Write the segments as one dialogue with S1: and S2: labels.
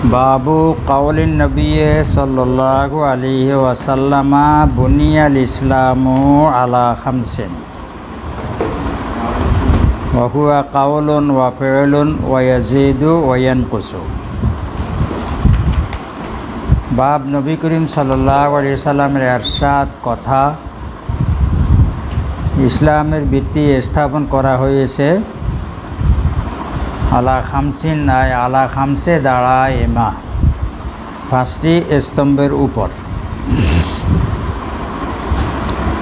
S1: बाबू कौल नबी सल्लल्लाहु अलैहि वसल्लम बुनियल इस्लामु अला खमसिन व हुवा कौलुन व फ़िअलुन व यज़ीदु व यनक़ुसु। बाब नबी करीम सल्लल्लाहु अलैहि वसल्लमेर इरशाद कथा इस्लामेर ভিত্তি স্থাপন করা হয়েছে আলা খামসিন আয় আলা খামসে দাঁড়া এমা পাঁচটি স্তম্ভের উপর।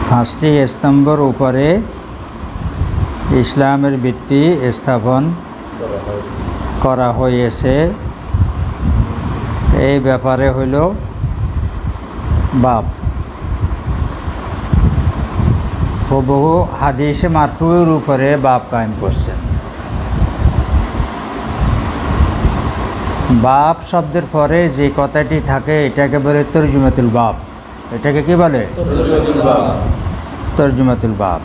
S1: পাঁচটি স্তম্ভের উপরে ইসলামের ভিত্তি স্থাপন করা হয়েছে। এই ব্যাপারে হইল বাব। বহু হাদিসে মারফুয়ের উপরে বাব কায়েম করছেন। বাব শব্দের পরে যে কথাটি থাকে এটাকে বলে তরজুমাতুল বাব। এটাকে কি বলে? তরজুমাতুল বাব।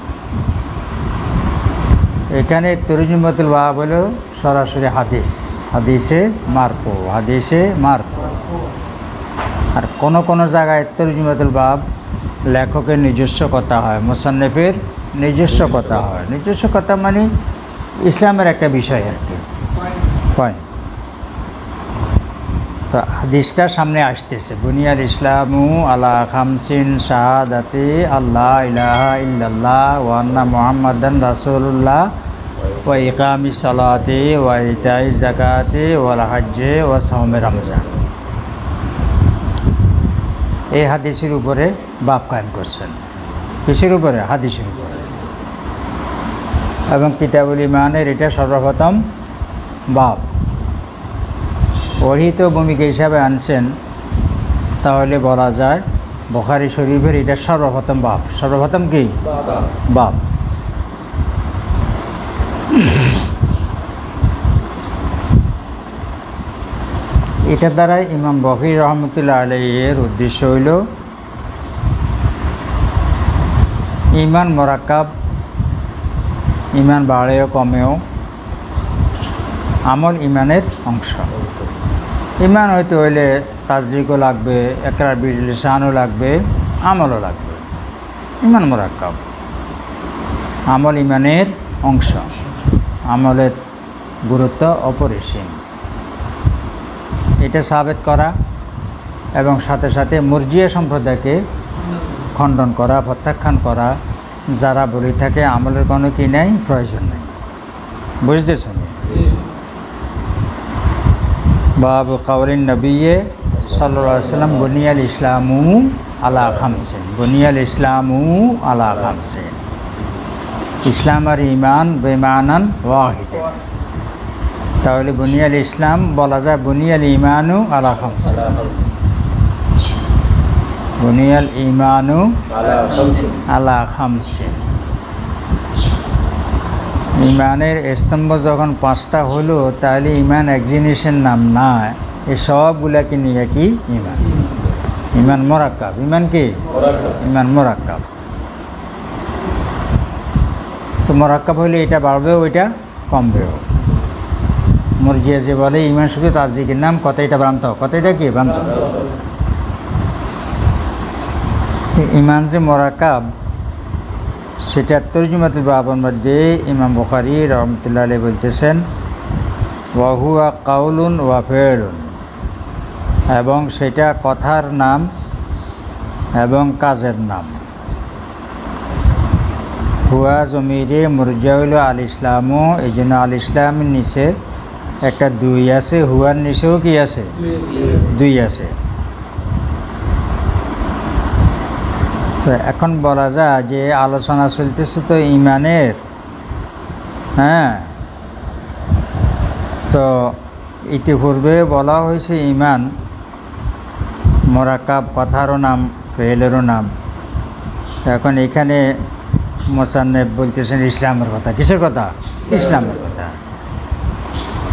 S1: এখানে তরজুমাতুল বাব হলো সরাসরি হাদিস, হাদিসে মারফু, হাদিসে মারফু। আর কোন কোন জায়গায় তরজুমাতুল বাব লেখকের নিজস্ব কথা হয়, মুসান্নিফের নিজস্ব কথা হয়। নিজস্ব কথা মানে ইসলামের একটা বিষয় আর কি পয়েন্ট। তো হাদিসটা সামনে আসতেছে, বুনিয়াল ইসলামু আলা খামসিন শাহাদাতি আল্লাহ ইলাহা ইল্লাল্লাহ ওয়া আন্না মুহাম্মাদান রাসূলুল্লাহ ওয়া ইকামিস সালাতি ওয়া ইতাইজ যাকাতি ওয়াল হজ্জে ওয়া সাওমে রমজান। এই হাদিসের উপরে বাব কায়েম করছেন। কিসের উপরে? হাদিসের উপরে। এবং কিতাবুল ঈমানের এটা সর্বপ্রথম বাব। অহিত ভূমিকা হিসাবে আনছেন তাহলে বলা যায় বুখারী শরীফের এটা সর্বপ্রথম বাব। সর্বপ্রথম কি বাব? এটার দ্বারা ইমাম বুখারী রহমতুল্লাহ আলাইহির উদ্দেশ্য হইল ইমান মোরাক্কাব, ইমান বাড়েও কমেও আমল ইমানের অংশ। ইমান হইতে হইলে তাসদিকও লাগবে, একরার বিল লিসানও লাগবে, আমলও লাগবে। ইমান মোরাক্কাব, আমল ইমানের অংশ। আমলের গুরুত্ব অপরিসীম, এটা সাবেত করা এবং সাথে সাথে মুরজিয়া সম্প্রদায়কে খণ্ডন করা, প্রত্যাখ্যান করা, যারা বলে থাকে আমলের কোনো কি নেই, প্রয়োজন নেই। বুঝতেছ? বাবু কাউলিন নবী সাল্লাল্লাহু আলাইহি ওয়াসাল্লাম বুনিয়াল ইসলামু আলা খামসিন। বুনিয়াল ইসলামু আলা খামসিন। ইসলাম আর ইমান বেমানান ওয়াহিদান। তাহলে বুনিয়াল ইসলাম বলা যায় বুনিয়াল ইমানু আলা খামসিন। বুনিয়াল ইমানু আলা খামসিন। ইমানের স্তম্ভ যখন পাঁচটা হলো তাহলে ইমান এক জিনিসের নাম না, এই সবগুলাকে নিয়ে কি ইমান। ইমান মোরাক্কাব। ইমান কি? ইমান মোরাক্কাব। তো মোরাক্কাব হইলে এটা বাড়বেও, ওইটা কমবেও। মুরজিয়া যে বলে ইমান শুধু তাসদিকের নাম, কথা এটা ভ্রান্ত। কথা এটা কি ভ্রান্ত? ইমান যে মোরাক্কাব সেটা তরজুমাতুল বাবের মধ্যে ইমাম বুখারী রহমতুল্লাহ আলাইহি বলতেছেন ওয়া হুয়া কাউলুন ওয়া ফি'লুন, এবং সেটা কথার নাম এবং কাজের নাম। হুয়া জমিরে মুরজা হইল আল ইসলামু, এই জন্য আল ইসলামের নিচে একটা দুই আছে, হুয়ার নিচেও কি আছে? দুই আছে। তো এখন বলা যায় যে আলোচনা চলতেছে তো ইমানের, হ্যাঁ। তো ইতিপূর্বে বলা হয়েছে ইমান মোরাক্কাব, কথারও নাম, ফেলেরও নাম। এখন এখানে মুসান্নিফ বলতেছেন ইসলামের কথা। কিসের কথা? ইসলামের কথা।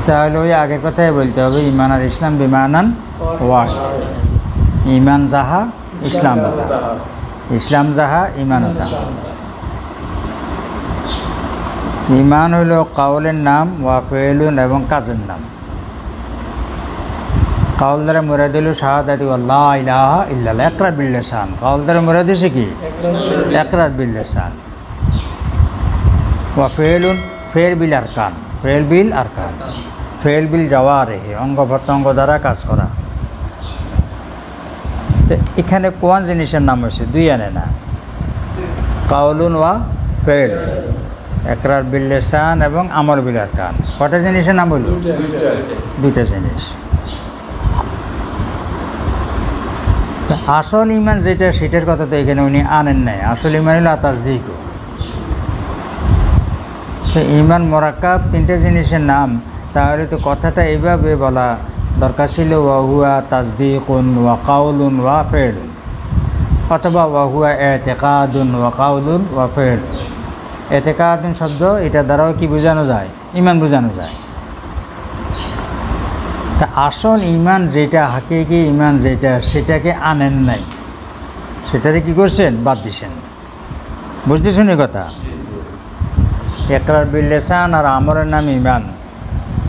S1: তাহলে ওই আগের কথাই বলতে হবে, ইমান আর ইসলাম বিমানান ওয়াহিদ। ইমান যাহা ইসলাম যাহা, ইসলাম যাহা ইমান তাহা। ইমান হইল কাউলের নাম, ওয়া ফি'লুন এবং কাজের নাম। কাউল দ্বারা মুরাদ হলো শাহাদাতু আল্লা ইলাহা ইল্লাল্লাহ, ইকরার বিল লিসান। কাউল দ্বারা মুরাদ হচ্ছে কি? ইকরার বিল লিসান। ওয়া ফিলুন, ফিল বিল আরকান, ফিল বিল আরকান, ফিল বিল জাওয়ারিহি, অঙ্গ প্রত্যঙ্গ দ্বারা কাজ করা। তো এখানে কোন জিনিসের নাম হয়েছে? দুই আনে না, কাউলুন ওয়া ফিল, ইকরার বিল লিসান এবং আমল বিল আরকান। কটা জিনিসের নাম বলল? দুইটা জিনিস। আসল ইমান যেটা, সেটার কথা তো এখানে উনি আনেন নাই। আসল ইমান হলো তাসদিক। তো ইমান মোরাক্কাব তিনটে জিনিসের নাম, তাহলে তো কথাটা এইভাবে বলা দরকার ছিল, ওয়াহুয়া তাসদিকুন ওয়া কাউলুন ওয়া ফিলুন, অথবা ওয়াহুয়া ইতিকাদুন ওয়া কাউলুন ওয়া ফিল। ইতিকাদুন শব্দ এটা দ্বারাও কি বোঝানো যায়? ইমান বোঝানো যায়। তা আসল ইমান যেটা, হাকিকি ইমান যেটা, সেটাকে আনেন নাই, সেটারে কি করছেন? বাদ দিছেন। বুঝতেছেন এই কথা? ইকরার বিল লিসান আর আমলের নাম ইমান।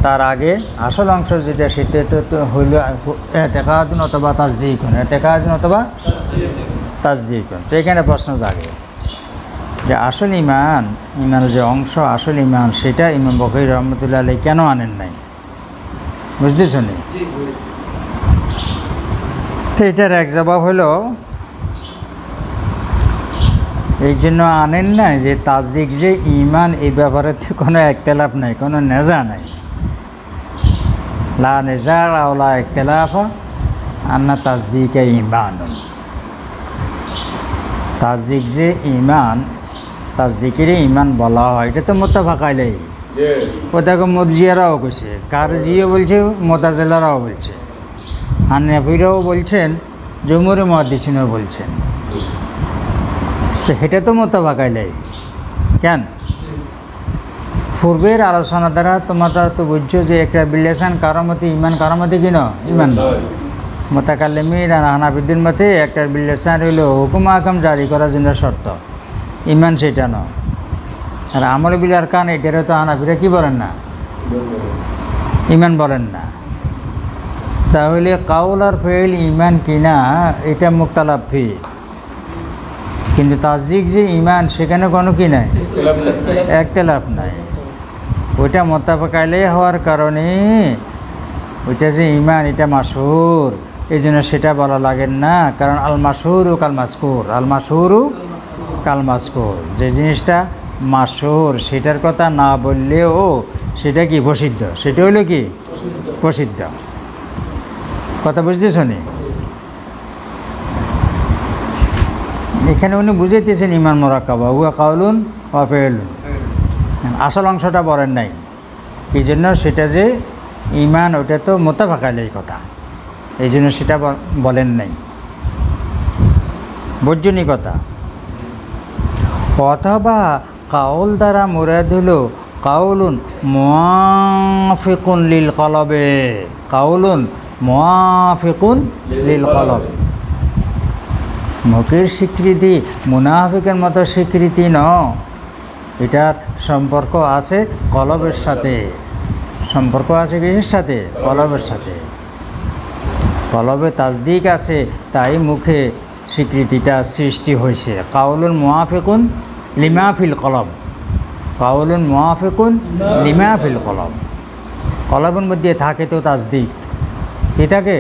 S1: তার আগে আসল অংশ যেটা, সেটা তো হইল ইতিকাদুন অথবা তাসদিকুন, ইতিকাদুন অথবা তাসদিকুন। তো এখানে প্রশ্ন জাগে যে আসল ইমান, ইমানের যে অংশ আসল ইমান, সেটা ইমাম বুখারী রহমতুল্লাহ আলাইহি কেন আনেন নাই? বুঝতেছেন? তো এটার এক জবাব হলো, এই জন্য আনেন না যে তাসদিক যে ইমান, এই ব্যাপারে তো কোনো একতলাফ নাই, কোনো নেজা নাই। লা নেজা লা একতলাফা আন্না তাসদিকা ঈমানুন। তাসদিক যে ইমান, তাসদিকেরই ইমান বলা হয়, এটা তো মুত্তাফাক আলাইহি। ওটাকে মুরজিয়ারাও কইছে, কারজিও বলছে, মুতাজিলারাও বলছে, হানাফিরাও বলছেন, জুমহুর মুহাদ্দিসিনও বলছেন। তো এটা তো মুত্তাফাক আলাইহি। কেন? পূর্বের আলোচনা দ্বারা তোমরা তো বুঝছো যে একটা বিলেসান কারামতি ইমান, কারামতি কিনা ইমান নয়। মুতাকাল্লিমিন আর হানাফিদের মতে একটা বিলেসান হইল হুকুম আহকাম জারি করার জন্য শর্ত, ইমান সেটা নয়। আর আমল বিল আরকান, এটারও তো হানাফিরা কি বলেন না? ইমান বলেন না। তাহলে কাউল আর ফেল ইমান কিনা, এটা মুখতালাফ ফি। কিন্তু তাসদিক যে ইমান, সেখানে কোনো কি নাই, একতলাফ নাই। ওইটা মুত্তাফাক আলাইহি হওয়ার কারণে ওইটা যে ইমান, এটা মাশহুর, এই জন্য সেটা বলা লাগে না। কারণ আল মাশহুরু কাল মাযকুর, আল মাশহুরু কাল মাযকুর, যে জিনিসটা মাশহুর সেটার কথা না বললেও সেটা কি প্রসিদ্ধ, সেটা হলো কি প্রসিদ্ধ। কথা বুঝতেছ নি? এখানে উনি বুঝাইতেছেন ইমান মুরাক্কাবা হুয়া কাউলুন ওয়া ফিলুন, আসল অংশটা বলেন নাই। এই জন্য সেটা যে ইমান, ওটা তো মুত্তাফাক আলাইহি কথা, এই জন্য সেটা বলেন নাই। বুঝছনি কথা? অথবা কাউল দ্বারা মুরাদ হলো কাউলুন মুওয়াফিকুন লিল কলবে, কাউলুন মুওয়াফিকুন লিল কলব। মুখের স্বীকৃতি মুনাফিকের মতো স্বীকৃতি ন, এটার সম্পর্ক আছে কলবের সাথে। সম্পর্ক আছে কিসের সাথে? কলবের সাথে। কলবে তাসদিক আছে, তাই মুখে স্বীকৃতিটা সৃষ্টি হয়েছে। কাউলুন মুওয়াফিকুন লিমা ফিল কলব, কাউলুন মুওয়াফিকুন লিমা ফিল কলব। কলবের মধ্যে থাকে তো তাসদিক, কি থাকে?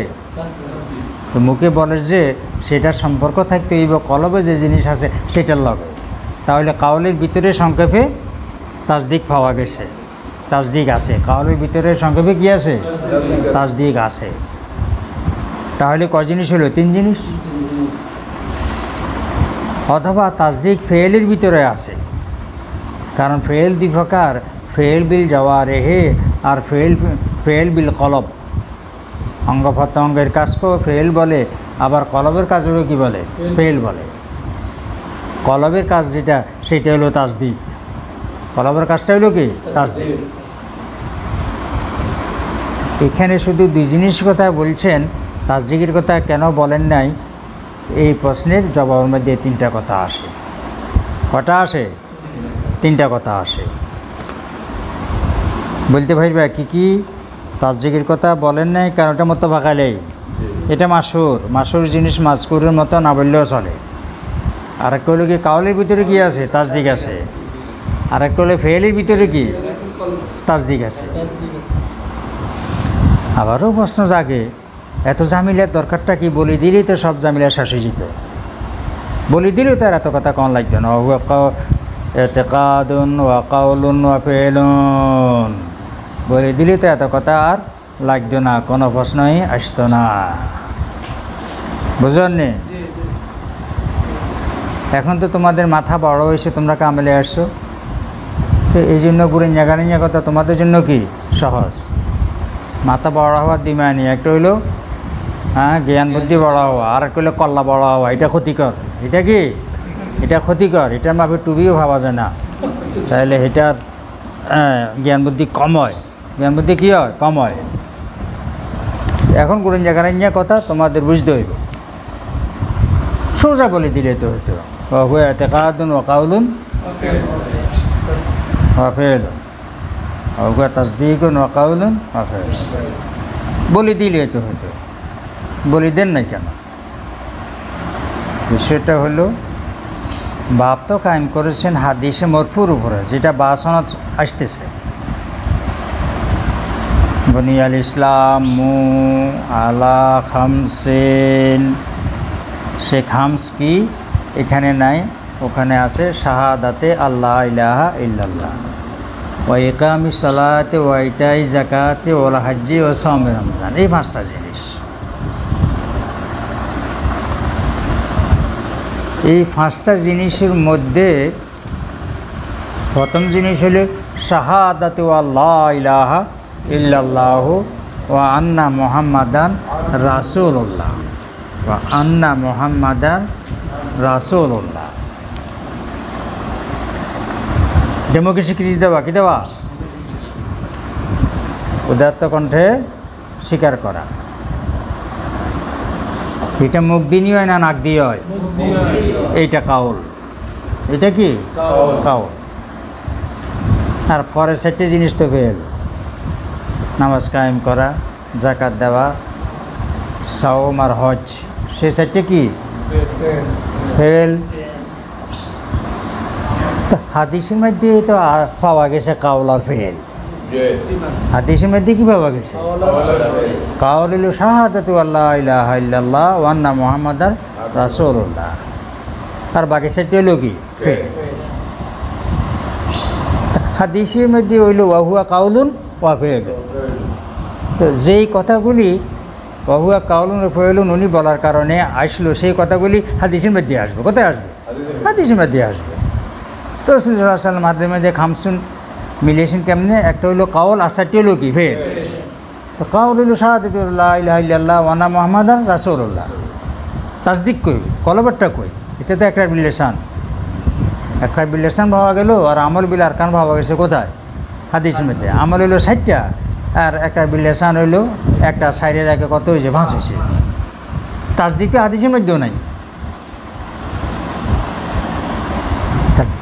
S1: তো মুখে বলে যে সেটার সম্পর্ক থাকতে হইব কলবে যে জিনিস আছে সেটার লগে। তাহলে কাউলের ভিতরে সংক্ষেপে তাসদিক পাওয়া গেছে, তাসদিক আছে। কাউলের ভিতরে সংক্ষেপে কি আছে? তাসদিক আছে। তাহলে কয় জিনিস হলো? তিন জিনিস। অথবা তাসদিক ফেলের ভিতরে আছে, কারণ ফেল দুই প্রকার, ফেল বিল জাওয়ারিহি আর ফেল বিল কলব। অঙ্গ প্রত্যঙ্গের কাজকেও ফেল বলে, আবার কলবের কাজেরও কি বলে? ফেল বলে। কলবের কাজ যেটা, সেটা হলো তাসদিক। কলবের কাজটা হলো কি? তাসদিক। এখানে শুধু দুই জিনিস কথা বলছেন, তাসদিকের কথা কেন বলেন নাই? এই প্রশ্নের জবাবের মধ্যে তিনটা কথা আসে। কটা আসে? তিনটা কথা আসে। বলতে পারবে কি কি? তাসদিকের কথা বলেন নাই কারণ ওটা মতো ভাগালেই এটা মাসুর জিনিস মাসকুরের মতো না বললেও চলে। আর একটা হলো কি কাউলের ভিতরে কি আছে? তাসদিক আছে। আর একটা হলো ফেলের ভিতরে কি? তাসদিক আছে। আবারও প্রশ্ন জাগে, এত জামিলার দরকারটা কি? বলি দিলেই তো সব জামিলা শেষ হয়ে যেত। বলি দিলেও তার এত কথা কম লাগতো না। এতেকাদুন ওয়া কাউলুন ওয়া ফেলুন বলে দিলে তো এত কথা আর লাগতো না, কোনো প্রশ্নই আসতো না। বুঝলেন নি? এখন তো তোমাদের মাথা বড় হয়েছে, তোমরা কামেলে আসছো, তো এই জন্য গুড়ে জাগানিয়া কথা তোমাদের জন্য কি সহজ। মাথা বড় হওয়ার দিমানি একটা হইলো জ্ঞান বুদ্ধি বড় হওয়া, আর একটা হইলো কল্লা বড় হওয়া। এটা ক্ষতিকর। এটা কি? এটা ক্ষতিকর। এটার মাপে টুবিও ভাবা যায় না, তাহলে এটার জ্ঞান বুদ্ধি কম হয়। জ্ঞান বুদ্ধি কী হয়? কম হয়। এখন গুড়েন জাগানিয়া কথা তোমাদের বুঝতে হইব। সোজা বলে দিলে তো হতো এতেকাদুন ওয়া কাউলুন ওয়া ফেলুন তাসদীকুন ওয়া কাউলুন ওয়া ফেলুন বলে দিলে তো হতো। বলি দেন না কেন? বিষয়টা হলো বাপ তো কায়েম করেছেন হাদিসে মরফুর উপরে, যেটা বাসনাত আসতেছে। বুনিয়াল ইসলামু আলা খামসিন, সে খামস কি এখানে নাই, ওখানে আছে শাহাদাতে আল্লাহ ইলাহা ইল্লাল্লাহ ওয়া ইকামিস সালাতে ওয়া ইতাই যাকাতে ওয়াল হজ্জি ওয়া সাওমি রমজান। এই পাঁচটা জিনিস। এই পাঁচটা জিনিসের মধ্যে প্রথম জিনিস হলো শাহাদাতে আল্লাহ ইলাহা ইল্লাল্লাহ ওয়া আন্না মুহাম্মাদান রাসূলুল্লাহ ওয়া আন্না মুহাম্মাদান রাসূলুল্লাহ। ডেমোকে স্বীকৃতি দেওয়া, কি দেওয়া? উদাত্ত কণ্ঠে স্বীকার করা। এটা মুখ দিয়ে হয় না নাক দিয়ে হয়? এইটা কাউল। এটা কি? কাউল। আর পরে চারটে জিনিস তো ফেল। নামাজ কায়েম করা, যাকাত দেওয়া, সাওম আর হজ, সে চারটে কি? ফেল। তো হাদিসের মধ্যে তো পাওয়া গেছে কাউল আর ফেল। হাদিসের মধ্যে কি পাওয়া গেছে? কাউল হলো শাহাদাতু আল্লাহ ইলাহা ইল্লাল্লাহ ওয়া আন্না মুহাম্মাদান রাসূলুল্লাহ। আর বাকি চারটে হলো কি? ফেল। হাদিসের মধ্যে হইল ওয়া হুয়া কাউলুন ওয়া ফেল। তো যেই কথাগুলি ওয়া হুয়া কাউলুন ওয়া ফেলুন উনি বলার কারণে আসলো, সেই কথাগুলি হাদিসের মধ্যে আসবে। কোথায় আসবে? হাদিসের মধ্যে আসবে। তো রাসূল সাল্লাল্লাহু আলাইহি ওয়াসাল্লাম মাধ্যমে যে খামসুন মিলিয়েছেন কেমনে? একটা হইলো কাউল আর চারটি হলো কি? ফেল। তো কাউল হইলো শাহাদাতু আল্লাহ ইলাহা ইল্লাল্লাহ ওয়া আন্না মুহাম্মাদান রাসূলুল্লাহ। তাসদিক কই? কলবারটা কই? এটা তো একটা রিলেশন। একটা রিলেশন পাওয়া গেল, আর আমল বিল আরকান পাওয়া গেছে কোথায়? হাদিসের মধ্যে। আমল হইলো 60টা, আর একটা রিলেশন হইলো একটা সাইডের আগে কত হয়েছে? 5 হয়েছে। তাসদিক তো হাদিসের মধ্যেও নাই।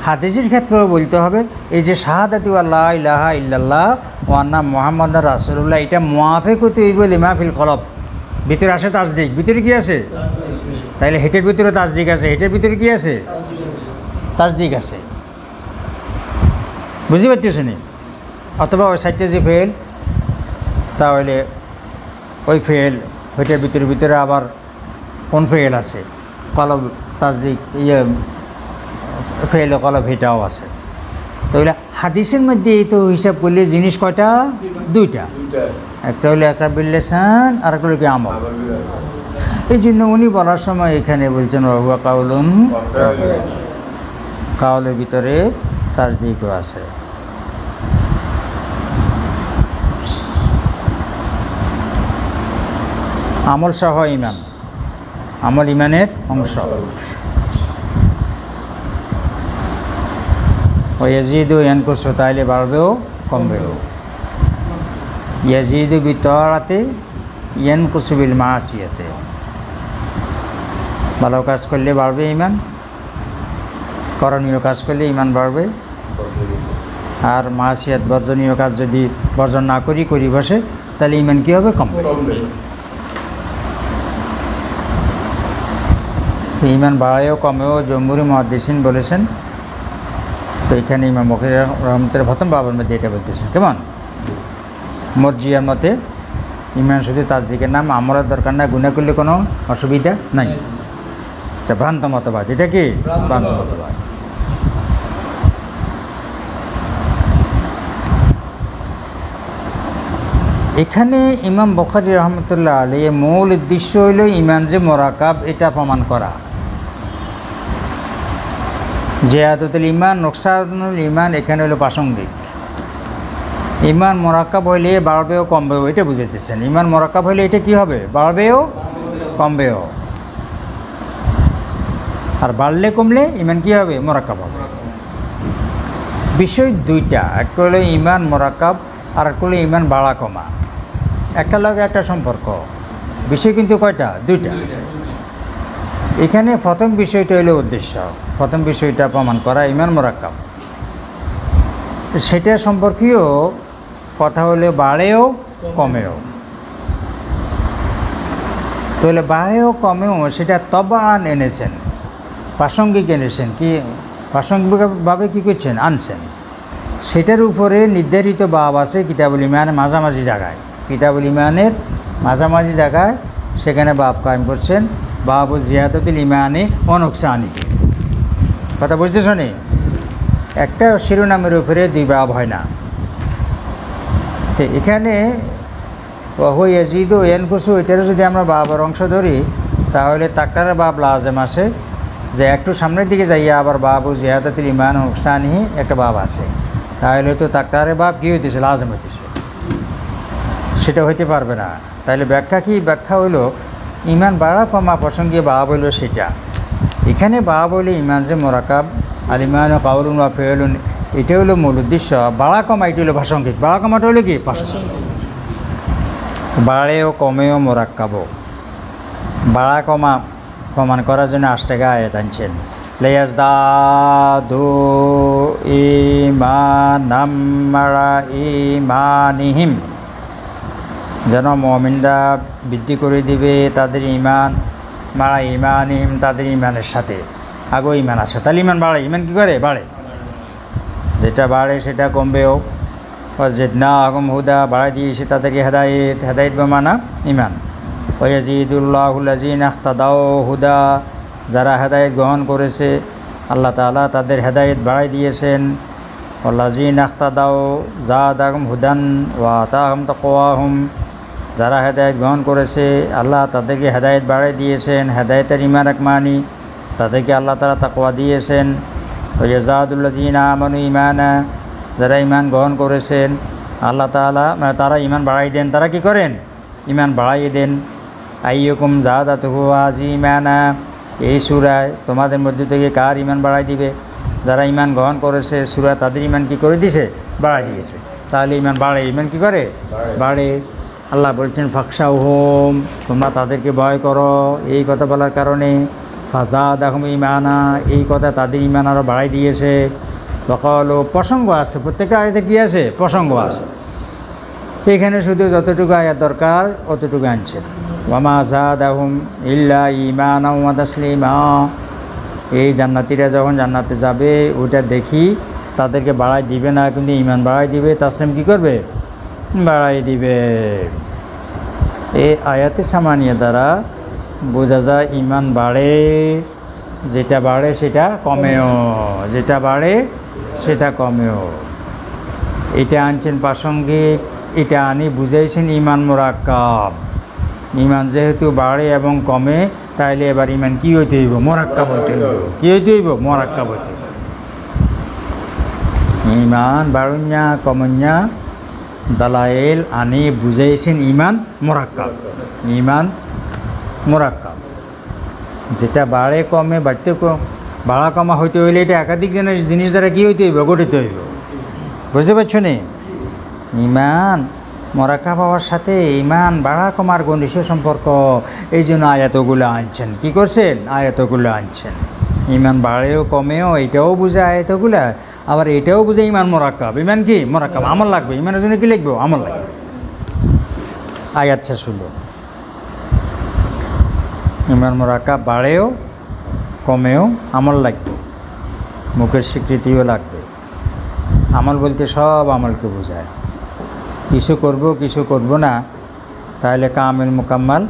S1: হাদিসের ক্ষেত্রেও বলতে হবে এই যে শাহাদাতু আল্লাহ ইলাহা ইল্লাল্লাহ ওয়া আন্না মুহাম্মাদান রাসূলুল্লাহ, এটা মুআফিক হতে হইব লিমা ফিল কলব। ভিতরে আসে তাসদিক। ভিতরে কি আছে? তাইলে হেটের ভিতরে তাসদিক আছে। হেটের ভিতরে কি আছে? তাসদিক আছে। বুঝতে পারতেছ নি? অথবা ওই সাইডটা যে ফেল, তাহলে ওই ফেল হেটের ভিতরে আবার কোন ফেল আছে? কলব তাসদিক, ফেল কলব এটাও আছে। তো ওইটা হাদিসের মধ্যে এই তো হিসাব করলে জিনিস কয়টা? দুইটা। একটা হলো একটা বিল্লেসান, আর একটা হলো কি আমল। এই জন্য উনি বলার সময় এখানে বলছেন ওয়া কাউলুন, কাউলের ভিতরে তাসদিকও আছে। আমল সহ ইমান। আমল ইমানের অংশ। ইয়াজিদু ইয়ানকুসু, তাইলে বাড়বেও কমবেও। ইয়াজিদু বিতাআতি ইয়ানকুসু বিল মাসিয়াতি। ভালো কাজ করলে বাড়বে ইমান, করণীয় কাজ করলে ইমান বাড়বে। আর মাসিয়াত বর্জনীয় কাজ যদি বর্জন না করি বসে, তাহলে ইমান কী হবে? কমবে। তো ইমান বাড়ায়ও কমেও জমহুরি মুহাদ্দিসিন বলেছেন। তো এখানে ইমাম বুখারী রাহমাতুল্লাহ প্রথম বাবার মধ্যে এটা বলতেছেন। কেমন? মরজিয়ার মতে ইমান শুধু তাসদিকের নাম, আমলের দরকার না, গুনাহ করলে কোনো অসুবিধা নাই। এটা ভ্রান্ত মতবাদ। এটা কি ভ্রান্ত মতবাদ? এখানে ইমাম বুখারী রাহমাতুল্লাহ আলাইহি মূল উদ্দেশ্য হইল ইমান যে মোরাকাব এটা প্রমাণ করা। জিয়াদাতুল ইমান নোকসানুল ইমান এখানে হলো প্রাসঙ্গিক। ইমান মোরাকাব হইলে বাড়বেও কমবেও এটা বুঝাইতেছেন। ইমান মোরাকাব হইলে এটা কি হবে? বাড়বেও কমবেও। আর বাড়লে কমলে ইমান কি হবে? মোরাকাব হবে। বিষয় দুইটা, একটা হলো ইমান মোরাকাব আর একটা হলো ইমান বাড়া কমা। একটা লগে একটা সম্পর্ক। বিষয় কিন্তু কয়টা? দুইটা। এখানে প্রথম বিষয়টা হলো উদ্দেশ্য, প্রথম বিষয়টা প্রমাণ করা ইমান মোরাক্কাব। সেটা সম্পর্কীয় কথা হলে বাড়েও কমেও। তাহলে বাড়েও কমেও সেটা তবান এনেছেন, প্রাসঙ্গিক এনেছেন। কি প্রাসঙ্গিকভাবে কী করছেন? আনছেন। সেটার উপরে নির্ধারিত বাব আছে কিতাবুল ইমানের মাঝামাঝি জায়গায়। কিতাবুল ইমানের মাঝামাঝি জায়গায় সেখানে বাব কায়েম করছেন, বাবু জিয়াদাতুল ইমানে ওয়া নুকসানিহি। কথা বুঝতে শোনে, একটা শিরোনামের উপরে দুই বাব হয় না। তো এখানে ওয়াহু ইয়াজিদু ওয়া ইয়ানকুসু, এটারও যদি আমরা বাবার অংশ ধরি তাহলে তাকরার বাব লাজেম আসে, যে একটু সামনের দিকে যাইয়া আবার বাবু জিয়াদাতুল ইমান ওয়া নুকসানিহি একটা বাব আছে। তাহলে তো তাকরারের বাব কী হইতেছে? লাজেম হইতেছে। সেটা হইতে পারবে না। তাহলে ব্যাখ্যা কি? ব্যাখ্যা হইল ইমান বাড়া কমা প্রসঙ্গে বাব হইল সেটা। এখানে বাব হইলে ইমান যে মোরাকাব আল ইমান কাউলুন ওয়া ফিউলুন, এটা হলো মূল উদ্দেশ্য। বাড়া কমা এটা হলো প্রাসঙ্গিক। বাড়া কমাটা হলো কি? প্রাসঙ্গিক। বাড়েও কমেও মোরাক্কাবও। বাড়া কমা প্রমাণ করার জন্য 8 টাকা আয়াত আনছেন। লিয়াজদাদু ঈমানাম মা'a ঈমানিহিম, যেন মুমিনরা বৃদ্ধি করে দিবে তাদের ইমান, মা'a ঈমানিহিম তাদের ইমানের সাথে। আগেও ইমান আছে, তাহলে ইমান বাড়ে। ইমান কী করে? বাড়ে। যেটা বাড়ে সেটা কমবেও। ওয়াজিদনাহুম হুদা, বাড়াই দিয়েছে তাদেরকে হেদায়েত। হেদায়েত বেমানা ইমান। ওয়াজিদুল্লাহুল্লাযিনা ইহতাদাউ হুদা, যারা হেদায়েত গ্রহণ করেছে আল্লাহ তাআলা তাদের হেদায়েত বাড়াই দিয়েছেন। ওয়াল্লাযিনা ইহতাদাউ যাদাহুম হুদান ওয়া আতাহুম তাকওয়াহুম, যারা হেদায়েত গ্রহণ করেছে আল্লাহ তাদেরকে হেদায়েত বাড়াই দিয়েছেন। হেদায়েতের ইমান এক মানি, তাদেরকে আল্লাহ তাআলা তাকওয়া দিয়েছেন। ওয়ায়াযাদুল্লাযিনা আমানু ঈমানা, যারা ইমান গ্রহণ করেছেন আল্লাহ তাআলা তারা ইমান বাড়াই দেন। তারা কি করেন? ইমান বাড়াইয়ে দেন। আইয়ুকুম যাদাতুহু ঈমানা, এই সূরায় তোমাদের মধ্যে থেকে কার ইমান বাড়াই দিবে? যারা ইমান গ্রহণ করেছে সূরা তাদের ইমান কি করে দিয়েছে? বাড়াই দিয়েছে। তাহলে ইমান বাড়ে। ইমান কি করে? বাড়ে। আল্লাহ বলছেন ফাখশাউহুম, তোমরা তাদেরকে ভয় করো। এই কথা বলার কারণে ফাযাদাহুম ঈমানা, এই কথা তাদের ইমান আরও বাড়াই দিয়েছে। ওয়াকালু, প্রসঙ্গ আছে, প্রত্যেকটা আয়াতে কী আছে? প্রসঙ্গ আছে। এখানে শুধু যতটুকু আয়াত দরকার অতটুকু আনছেন। ওয়ামা যাদাহুম ইল্লা ঈমানা ওয়া তাসলিমা, এই জান্নাতীরা যখন জান্নাতে যাবে ওইটা দেখি তাদেরকে বাড়াই দিবে না, কিন্তু ইমান বাড়াই দিবে। তাসলিম কী করবে? বাড়াই দিবে। এই আয়াতে সামানিয়া দ্বারা বোঝা যায় ইমান বাড়ে, যেটা বাড়ে সেটা কমেও, যেটা বাড়ে সেটা কমেও। এটা আনছেন প্রাসঙ্গিক, এটা আনি বুঝাইছেন ইমান মোরাক্কাব। ইমান যেহেতু বাড়ে এবং কমে, তাইলে এবার ইমান কী হইতে হইব? মোরাক্কাব হইতে হইব। কী হইতে হইব? মোরাক্কাব হইতে হইব। ইমান বাড়ুন্যা কমন্যা দালাইল আনি বুঝাইছেন ইমান মোরাক্কাব। ইমান মোরাক্কাব, যেটা বাড়ে কমে, বাড়তে বাড়া কমা হইতে হইলে এটা একাধিক জিনিস দ্বারা কী হইতে হইব? গঠিত হইব। বুঝতে পারছো নি? ইমান মোরাক্কাব হওয়ার সাথে ইমান বাড়া কমার ঘনিষ্ঠ সম্পর্ক। এই জন্য আয়াতগুলো আনছেন। কি করছেন? আয়াতগুলো আনছেন। ইমান বাড়েও কমেও এটাও বুঝে আয়াতগুলো, আবার এটাও বুঝে ইমান মোরাক্কাব। ইমান কি? মোরাক্কাব। আমল লাগবে। ইমানের জন্য কী লিখবো? আমল লাগবে। আয়াত শেষ হলো। ইমান মোরাক্কাব বাড়েও কমেও আমল লাগবে, মুখের স্বীকৃতিও লাগবে। আমল বলতে সব আমলকে বোঝায়। কিছু করব কিছু করব না, তাহলে কামিল মুকাম্মাল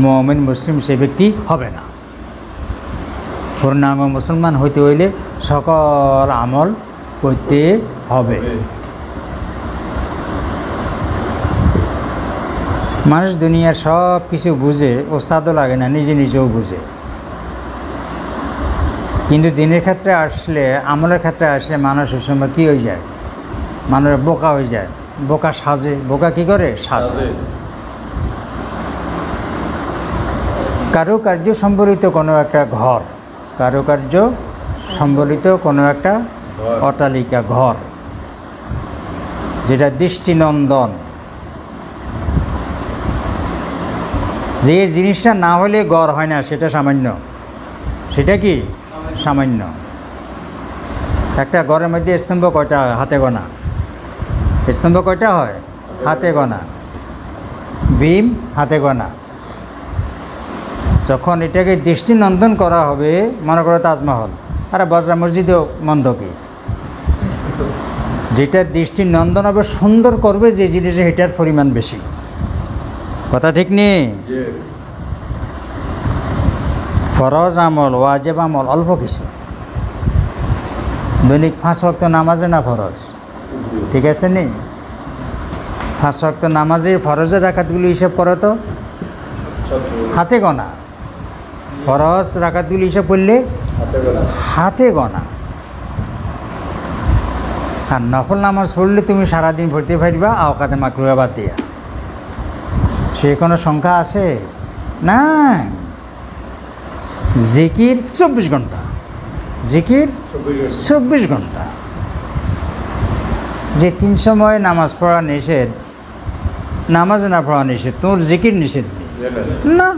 S1: মুমিন মুসলিম সে ব্যক্তি হবে না। পূর্ণাঙ্গ মুসলমান হইতে হইলে সকল আমল করতে হবে। মানুষ দুনিয়ার সব কিছু বুঝে, ওস্তাদও লাগে না, নিজে নিজেও বুঝে। কিন্তু দিনের ক্ষেত্রে আসলে, আমলের ক্ষেত্রে আসলে মানুষ ওই সময় কী হয়ে যায়, মানুষ বোকা হয়ে যায়, বোকা সাজে। বোকা কী করে? সাজে। কারুকার্য সম্বলিত কোনো একটা ঘর, কারুকার্য সম্বলিত কোনো একটা অট্টালিকা, ঘর, যেটা দৃষ্টিনন্দন, যে জিনিসটা না হলে গড় হয় না, সেটা সামান্য। সেটা কি? সামান্য। একটা ঘরের মধ্যে স্তম্ভ কয়টা হয়? হাতে গোনা। স্তম্ভ কয়টা হয়? হাতে গোনা। বিম হাতে গোনা। যখন এটাকে দৃষ্টিনন্দন করা হবে, মনে করো তাজমহল, আরে বজরা মসজিদও মন্দ কি? যেটা দৃষ্টিনন্দন হবে, সুন্দর করবে যে জিনিসে, এটার পরিমাণ বেশি। কথা ঠিক নেই? ফরজ আমল, ওয়াজিব আমল অল্প কিছু। দৈনিক 5 ওয়াক্ত নামাজে না ফরজ? ঠিক আছে নি? 5 ওয়াক্ত নামাজে ফরজের রাকাতগুলো হিসাব করো তো, হাতে গোনা। ফরজ রাকাতগুলো হিসাব করলে হাতে গোনা। আর নফল নামাজ পড়লে তুমি সারাদিন পড়তে পারবা, আওকাতে মাকরুহা বাদ দিয়া। সে কোনো সংখ্যা আছে? না। জিকির 24 ঘন্টা, জিকির 24 ঘন্টা। যে 3 সময় নামাজ পড়া নিষেধ, নামাজ না পড়া নিষেধ, তোর জিকির নিষেধ না।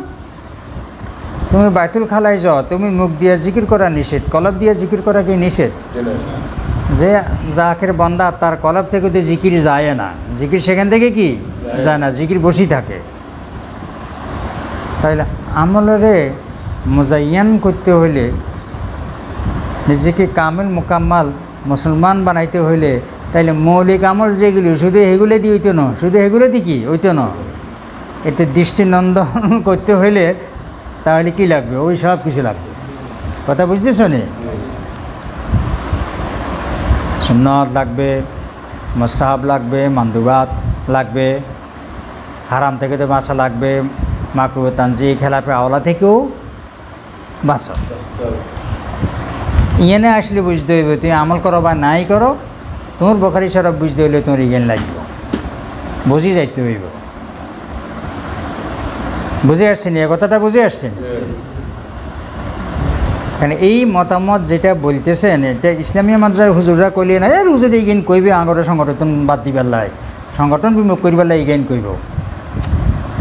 S1: তুমি বাইতুল খালায় যাও, তুমি মুখ দিয়ে জিকির করা নিষেধ, কলব দিয়ে জিকির করা কি নিষেধ? যে জাকের বান্দা, তার কলব থেকে তো জিকির যায় না, জিকির সেখান থেকে কি যায় না, জিকির বসেই থাকে। তাইলে আমলরে মোজাইয়ান করতে হইলে, নিজেকে কামিল মুকাম্মাল মুসলমান বানাইতে হইলে, তাইলে মৌলিক আমল যেগুলি, শুধু এগুলো দিয়ে হইতো না, শুধু এগুলো দিয়ে কি হইতো না, এতে দৃষ্টিনন্দন করতে হইলে তাহলে কি লাগবে? ওই সব কিছু লাগবে। কথা বুঝতেছ নি? সুন্নত লাগবে, মুস্তাহাব লাগবে, মানদুবাত লাগবে, হারাম থেকে তো বাঁচা লাগবে, মাকরুহ তানজি খেলাফে আওলা থেকেও বাঁচা। ইয়েনে আসলে বুঝতে হইবে, তুমি আমল করো বা নাই করো, তোমার বখারি সরব বুঝতে হইলে তোমার ইগেন লাগবে, বুঝি যাইতে হইব। বুঝে আসছেন? এ কথাটা বুঝে আসছেন? কারণ এই মতামত যেটা বলতেছেন, এটা ইসলামী মাদ্রাসার হুজুররা কইলে না, এর হুজুর ইগেন কইবে আঙরে সংগঠন বাদ দিবার লাই, সংগঠন বিমুখ করিবার লাই ইগেন কইব।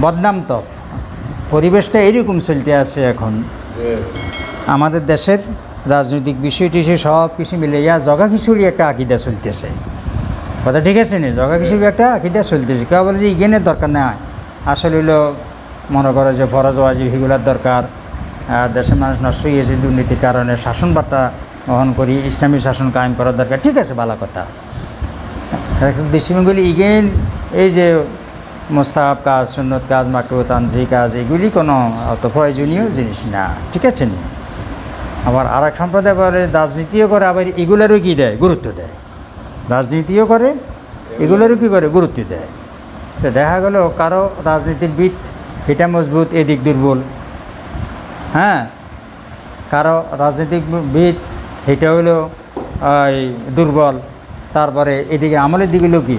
S1: বদনাম তো। পরিবেশটা এরকম চলতে আছে এখন। আমাদের দেশের রাজনৈতিক বিষয়টি সব কিছু মিলে জগা খিচুড়ি একটা আকিদা চলতেছে। কথা ঠিক আছে নি? জগা খিচুড়ি একটা আকিদা চলতেছে। কেউ বলে যে ইগেনের দরকার নাই, আসলে হইলো মনে করো যে ফরজ ওয়াজিব এগুলোর দরকার। দেশের মানুষ নষ্ট হয়েছে দুর্নীতির কারণে, শাসন বার্তা বহন করি, ইসলামী শাসন কায়েম করার দরকার। ঠিক আছে, ভালো কথা। দৃষ্টিভঙ্গি ইগেন এই যে মোস্তাহাব কাজ, সুন্নত কাজ, মাকরুহ তানজি কাজ, এগুলি কোনো অত প্রয়োজনীয় জিনিস না। ঠিক আছে নি? আবার আর এক সম্প্রদায় বলে রাজনীতিও করে, আবার এগুলোরও কী দেয়? গুরুত্ব দেয়। রাজনীতিও করে, এগুলোরও কী করে? গুরুত্ব দেয়। তো দেখা গেল কারো রাজনীতির ভিত এটা মজবুত, এদিক দুর্বল। হ্যাঁ, কারো রাজনৈতিক ভিত এটা হলো দুর্বল, তারপরে এদিকে আমলের দিকগুলো কি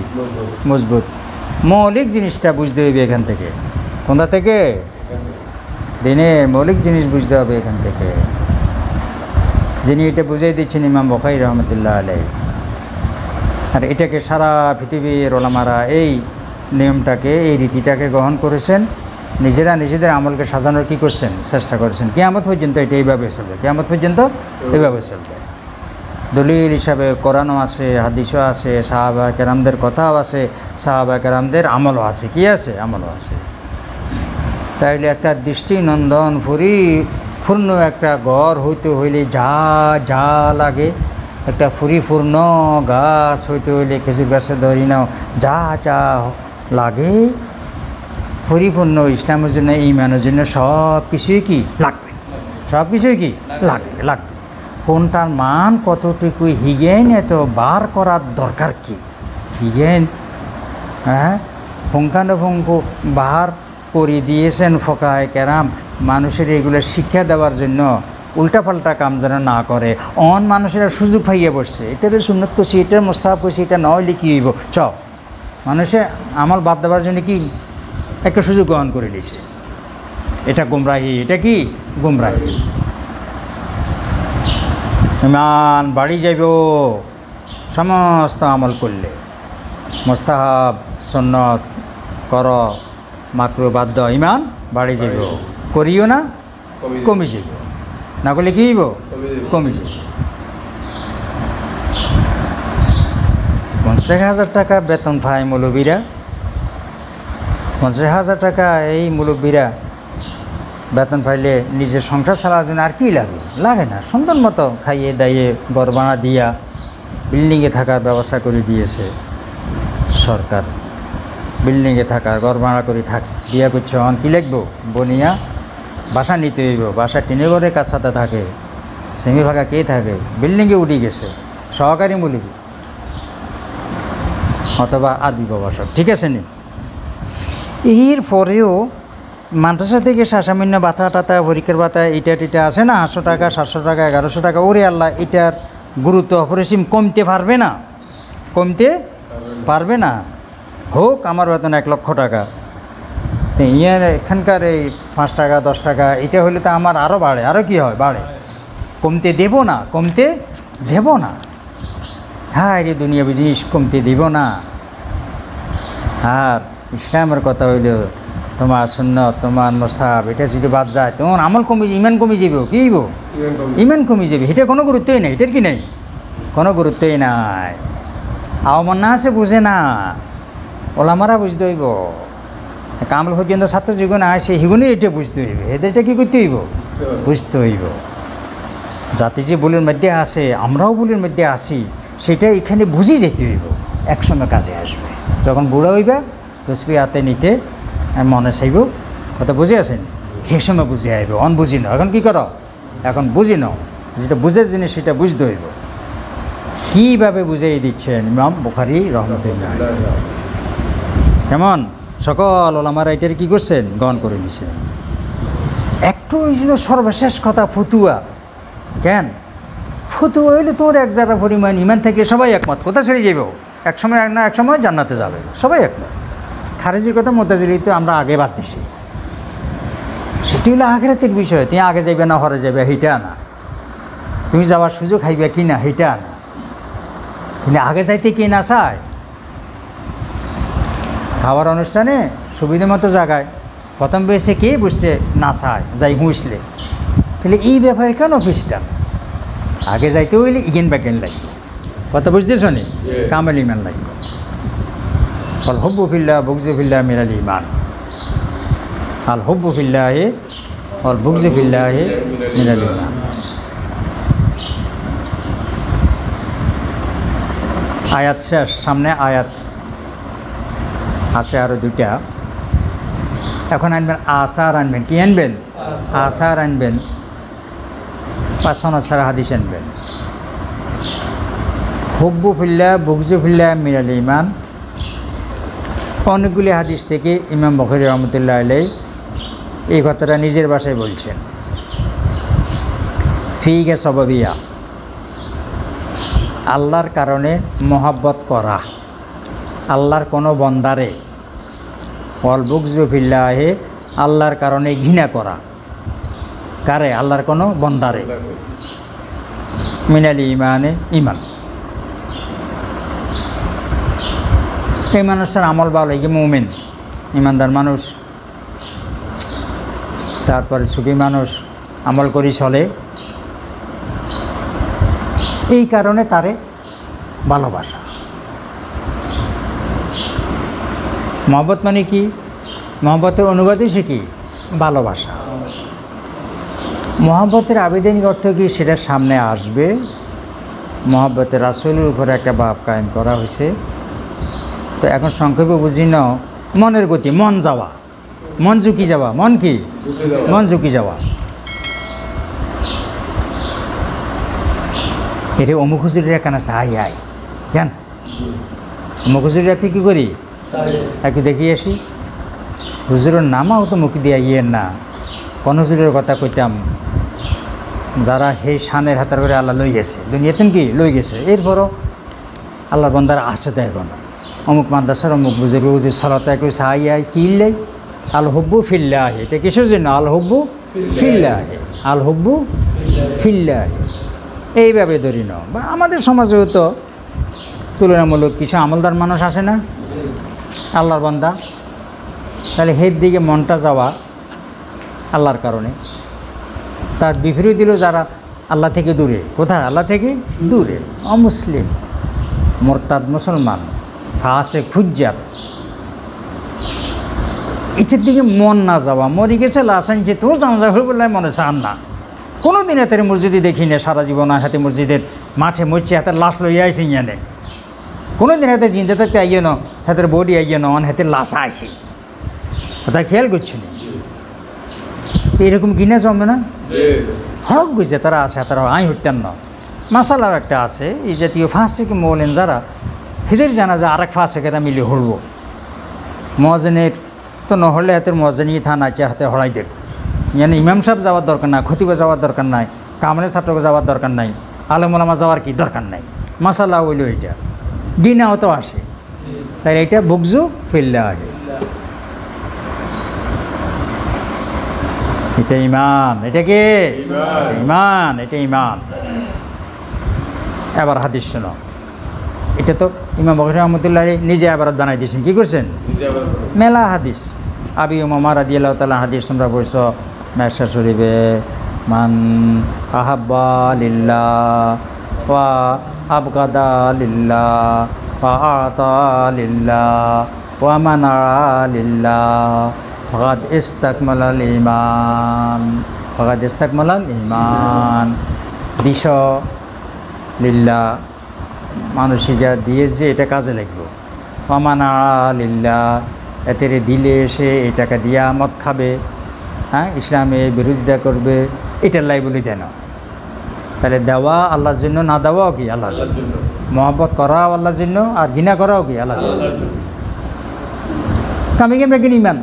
S1: মজবুত। মৌলিক জিনিসটা বুঝতে হবে এখান থেকে। কোনটা থেকে? দিনে মৌলিক জিনিস বুঝতে হবে এখান থেকে। যিনি এটা বুঝাই দিচ্ছেন ইমাম বুখারী রহমতুল্লাহ আলাইহি। আর এটাকে সারা পৃথিবীর ওলামারা এই নিয়মটাকে, এই রীতিটাকে গ্রহণ করেছেন, নিজেরা নিজেদের আমলকে সাজানোর কী করছেন? চেষ্টা করেছেন। কিয়ামত পর্যন্ত এটা এইভাবে চলবে, কিয়ামত পর্যন্ত এইভাবে চলবে। দলিল হিসাবে কোরআনও আছে, হাদিসও আছে, সাহাবা কেরামদের কথাও আছে, সাহাবা কেরামদের আমলও আছে। কি আছে? আমলও আছে। তাইলে একটা দৃষ্টিনন্দন পরিপূর্ণ একটা ঘর হইতে হইলে যা যা লাগে, একটা পরিপূর্ণ গাছ হইতে হইলে খেজুর গাছের ধরি নাও, যা যা লাগে পরিপূর্ণ ইসলামের জন্য, ঈমানের জন্য সব কিছুই কি লাগবে, সব কিছুই কি লাগবে লাগবে। কোনটার মান কতটুকু হিগেন এত বার করার দরকার কি? হিগেন পুঙ্খানুপুঙ্খ বার করে দিয়েছেন ফোকায়ে কেরাম মানুষের এগুলো শিক্ষা দেওয়ার জন্য, উল্টাপাল্টা কাম যেন না করে। মানুষেরা সুযোগ পাইয়ে বসছে, এটাতে সুন্নত করছি, এটার মোস্তাহাব করছি, এটা নইলে কী হইব মানুষে আমল বাদ দেওয়ার জন্য কি একটা সুযোগ গ্রহণ করে নিয়েছে। এটা গুমরাহি, এটা কি গুমরাহি। ইমান বাড়ি যাইব সমস্ত আমল করলে, মোস্তাহাব সুন্নত কর, মাকরু বাধ্য, ইমান বাড়ি যাইব। করিও না কমে যাইব, না করলে কী হইব? কমে যাইব। 50,000 টাকা বেতন পায় মৌলবীরা, 50,000 টাকা এই মুরব্বীরা বেতন পাইলে নিজের সংসার চালার জন্য আর কি লাগে? লাগে না। সুন্দর মতো খাইয়ে দাইয়ে ঘর বানা দিয়া বিল্ডিংয়ে থাকার ব্যবস্থা করে দিয়েছে সরকার। বিল্ডিংয়ে থাকার ঘর ভাড়া করে থাক বিয়া করছে, অন কী লিখবো? বনিয়া বাসা নিতে হইব। বাসা টিনে ঘরে কার সাথে থাকে? সেমি ফাঁকা কে থাকে? বিল্ডিংয়ে উঠে গেছে, সহকারী মুরব্বী অথবা আদি প্রবাসক। ঠিক আছে নি? এর পরেও মাদ্রাসা থেকে সামান্য বাতা টাতা, পরীক্ষার বাতা, এটা টিটা আছে না, 800 টাকা 700 টাকা 1100 টাকা, ওরে আল্লাহ, এটার গুরুত্ব অপরিসীম কমতে পারবে না, কমতে পারবে না। হোক আমার বেতন 1 লক্ষ টাকা, তো ইয়ার এখানকার এই 5 টাকা 10 টাকা এটা হলে তো আমার আরও বাড়ে, আরও কী হয়? বাড়ে। কমতে দেব না, কমতে দেব না। হ্যাঁ রে দুনিয়া জিনিস কমতে দেব না। আর ইসলামের কথা হইল তোমার সুন্নত, তোমার মুস্তাহাব, এটা যদি বাদ যায় তোমার আমল কমে, ইমান কমে যাবে। কী হইব? ইমান কমে যাবে। এটা কোনো গুরুত্বই নেই, এটার কি নেই? কোনো গুরুত্বই নাই। আওয়ামন না আছে বুঝে না, ওলামারা বুঝতে হইব। কামল পর্যন্ত ছাত্র জীবনে আসে সেগুলোই এটা বুঝতে হইবে। এদেরটা কী করতে হইব? বুঝতে হইব। জাতি যে ভুলের মধ্যে আসে, আমরাও ভুলের মধ্যে আসি, সেটা এখানে বুঝে যেতে হইব। একসঙ্গে কাজে আসবে। যখন বুড়া হইবা তসবি হাতে নিতে মনে চাইব, কথা বুঝে আসেন, সে সময় বুঝে আইব। অন বুঝি নাও, এখন কী করো? এখন বুঝি নাও, যেটা বুঝের জিনিস সেটা বুঝতে হইব। কীভাবে বুঝিয়ে দিচ্ছেন ইমাম বুখারী রহমতুল্লাহ। কেমন সকল ওলামারা এটার কী করছেন? গ্রহণ করে নিছেন। একটু হয়েছিল সর্বশেষ কথা ফতুয়া। কেন ফতুয়া হইলে তোর এক জায়গা পরিমাণ ইমান থাকলে সবাই একমত, কোথা ছেড়ে যাইব? এক সময় এক না এক সময় জান্নাতে যাবে, সবাই একমত। খারেজির কথা মুতাজিলি তো আমরা আগে বাদ দিছি, সেটি হলো আখিরাতের বিষয়। তুমি আগে যাইবে না হরে যাবে সেইটা না, তুমি যাওয়ার সুযোগ খাইবে কি না সেইটা না, কিন্তু আগে যাইতে কি না চায়? খাওয়ার অনুষ্ঠানে সুবিধা মতো জায়গায় প্রথম বয়সে কে বুঝতে না চায়, যাই হুঁসলে। তাহলে এই ব্যাপারে কেন খ্রিস্টান? আগে যাইতে হইলে ইগেন ব্যাগেন লাগবে, কথা বুঝতেছ নি? কামেল ইমান লাগবে। আল হব্বু ফিল্লাহ বুগজু ফিল্লাহ মিনাল ইমান। আল হব্বু ফিল্লাহি ওয়াল বুগজু ফিল্লাহি মিনাল ইমান। আয়াত শেষ, সামনে আয়াত আছে আরও 2টা। এখন আনবেন আসার, আনবেন কি আনবেন? আসার আনবেন, 5 সনদ ছাড়া হাদিস আনবেন। হুব্বু ফিল্লাহ বুগজু ফিল্লাহ মিনাল ইমান, অনেকগুলি হাদিস থেকে ইমাম বুখারী রহমতুল্লাহ আলাইহি এই কথাটা নিজের ভাষায় বলছেন। ফিগে সবাবিয়া, আল্লাহর কারণে মহব্বত করা, আল্লাহর কোনো বন্দারে। ওয়াল বুগজু ফিল্লাহি, আল্লাহর কারণে ঘৃণা করা। কারে? আল্লাহর কোনো বন্দারে। মিনাল ইমানে, ইমান। এই মানুষটার আমল ভালো, এই মুমিন ইমানদার মানুষ, তারপরে সুফি মানুষ, আমল করি চলে, এই কারণে তারে ভালোবাসা। মহব্বত মানে কি? মহব্বতের অনুবাদই সে কি? ভালোবাসা। মহব্বতের আবেদনিক অর্থ কি সেটা সামনে আসবে। মহব্বতের রাসূলের উপরে একটা ভাব কায়েম করা হয়েছে। তো এখন সংক্ষেপে বুঝি নাও, মনের গতি, মন যাওয়া, মন ঝুঁকি যাওয়া, মন কি? মন ঝুঁকি যাওয়া। এটা অমুক হুজুরের কেন সাহাই আয় কেন? অমুক হুজুরের একটু কী করি, একটু দেখিয়ে আসি। হুজুরের নামাও তো মুখ দিয়া ইয়ের না। কোন হুজুরের কথা কইতাম, যারা সেই শানের হাতার করে আল্লাহ লই গেছে, দুনিয়াতেন কি লই গেছে, এরপরও আল্লাহর বান্দারা আছে তো এখন। অমুক মাদ্রাসার অমুক বুজুর্গ হুজুর সালাতে একটু সাহাই আয় কি লাই, আল হব্বু ফিল্লাহি। এটা কিসের জন্য? আল হব্বু ফিল্লাহি, আল হব্বু ফিল্লাহি। এইভাবে ধরি নাও। বা আমাদের সমাজেও তো তুলনামূলক কিছু আমলদার মানুষ আসে না, আল্লাহর বান্দা। তাহলে হের দিকে মনটা যাওয়া আল্লাহর কারণে। তার বিপরীত দিল যারা আল্লাহ থেকে দূরে। কোথায়? আল্লাহ থেকে দূরে, অমুসলিম, মোরতাদ মুসলমান, ফাসেক, ফুজ্জার। এটার দিকে মন না যাওয়া। মরি গেছে লাসান যে তোর জানাজা হয়ে বললে মনে চান না। কোনো দিন হাতের মসজিদে দেখি না, সারা জীবন হাতে মসজিদের মাঠে মরছে, হাতের লাশ লইয়া আইসি ইয়ানে। কোনো দিন হাতে চিন্তা থাকতে আইয়ে ন, হাতের বডি আইয়ে ন, হাতের লাশ আইসি, ওটা খেয়াল করছে না। এরকম কিনে জমে না, হক বুঝছে তারা আছে, তারা আই হইতেন না। মাসালাও একটা আছে, এই জাতীয় ফাঁসেকে মৌলেন যারা, হেদের জানা যায় আরেক ফাঁসেকেরা মিলে হলব। মজনের তো নহলে হাতের মজনী থানা আছে, হাতে হড়াই দেখ। মানে ইমাম সাহেব যাওয়ার দরকার নাই, খতিবে যাওয়ার দরকার নাই, কামরের ছাত্রকে যাওয়ার দরকার নাই, আলেমুলামা যাওয়ার কি দরকার নাই। মাসালা হইল এইটা, গিনাও তো আসে। তাই এইটা বুকজু ফিল্লাহি, এটা ইমান। এটা কি ইমান? এটা ইমান। এবার হাদিস শোনো। এটা তো ইমাম বখরি রহমতুল্লাহ নিজে আবারত বানাই দিয়েছেন। কী করছেন? মেলা হাদিস। আবি উমামা রাদিয়াল্লাহু তাআলা হাদিস তোমরা বলছ মেশা শরীফে, মান আহাব্বা লিল্লাহ ওয়া আবগাদা লিল্লাহ ওয়া আতা লিল্লাহ ওয়া মানা লিল্লাহ ফাকাদ ইস্তাকমালাল ঈমান, ফাকাদ ইস্তাকমালাল ঈমান। দিশ লিল্লাহ, মানুষিকা দিয়ে যে এটা কাজে লাগবে। ওয়া মানা লিল্লাহ, এতেরে দিলে সে এই টাকা দিয়া মদ খাবে, হ্যাঁ, ইসলামে বিরোধিতা করবে, এটার লাই বলি দেন। তাহলে দেওয়া আল্লাহর জন্য, না দেওয়াও কি আল্লাহর জন্য। মহব্বত করাও আল্লাহর জন্য, আর ঘৃণা করাও কি আল্লাহর জন্য। কামি গেম রাখেন ইমান,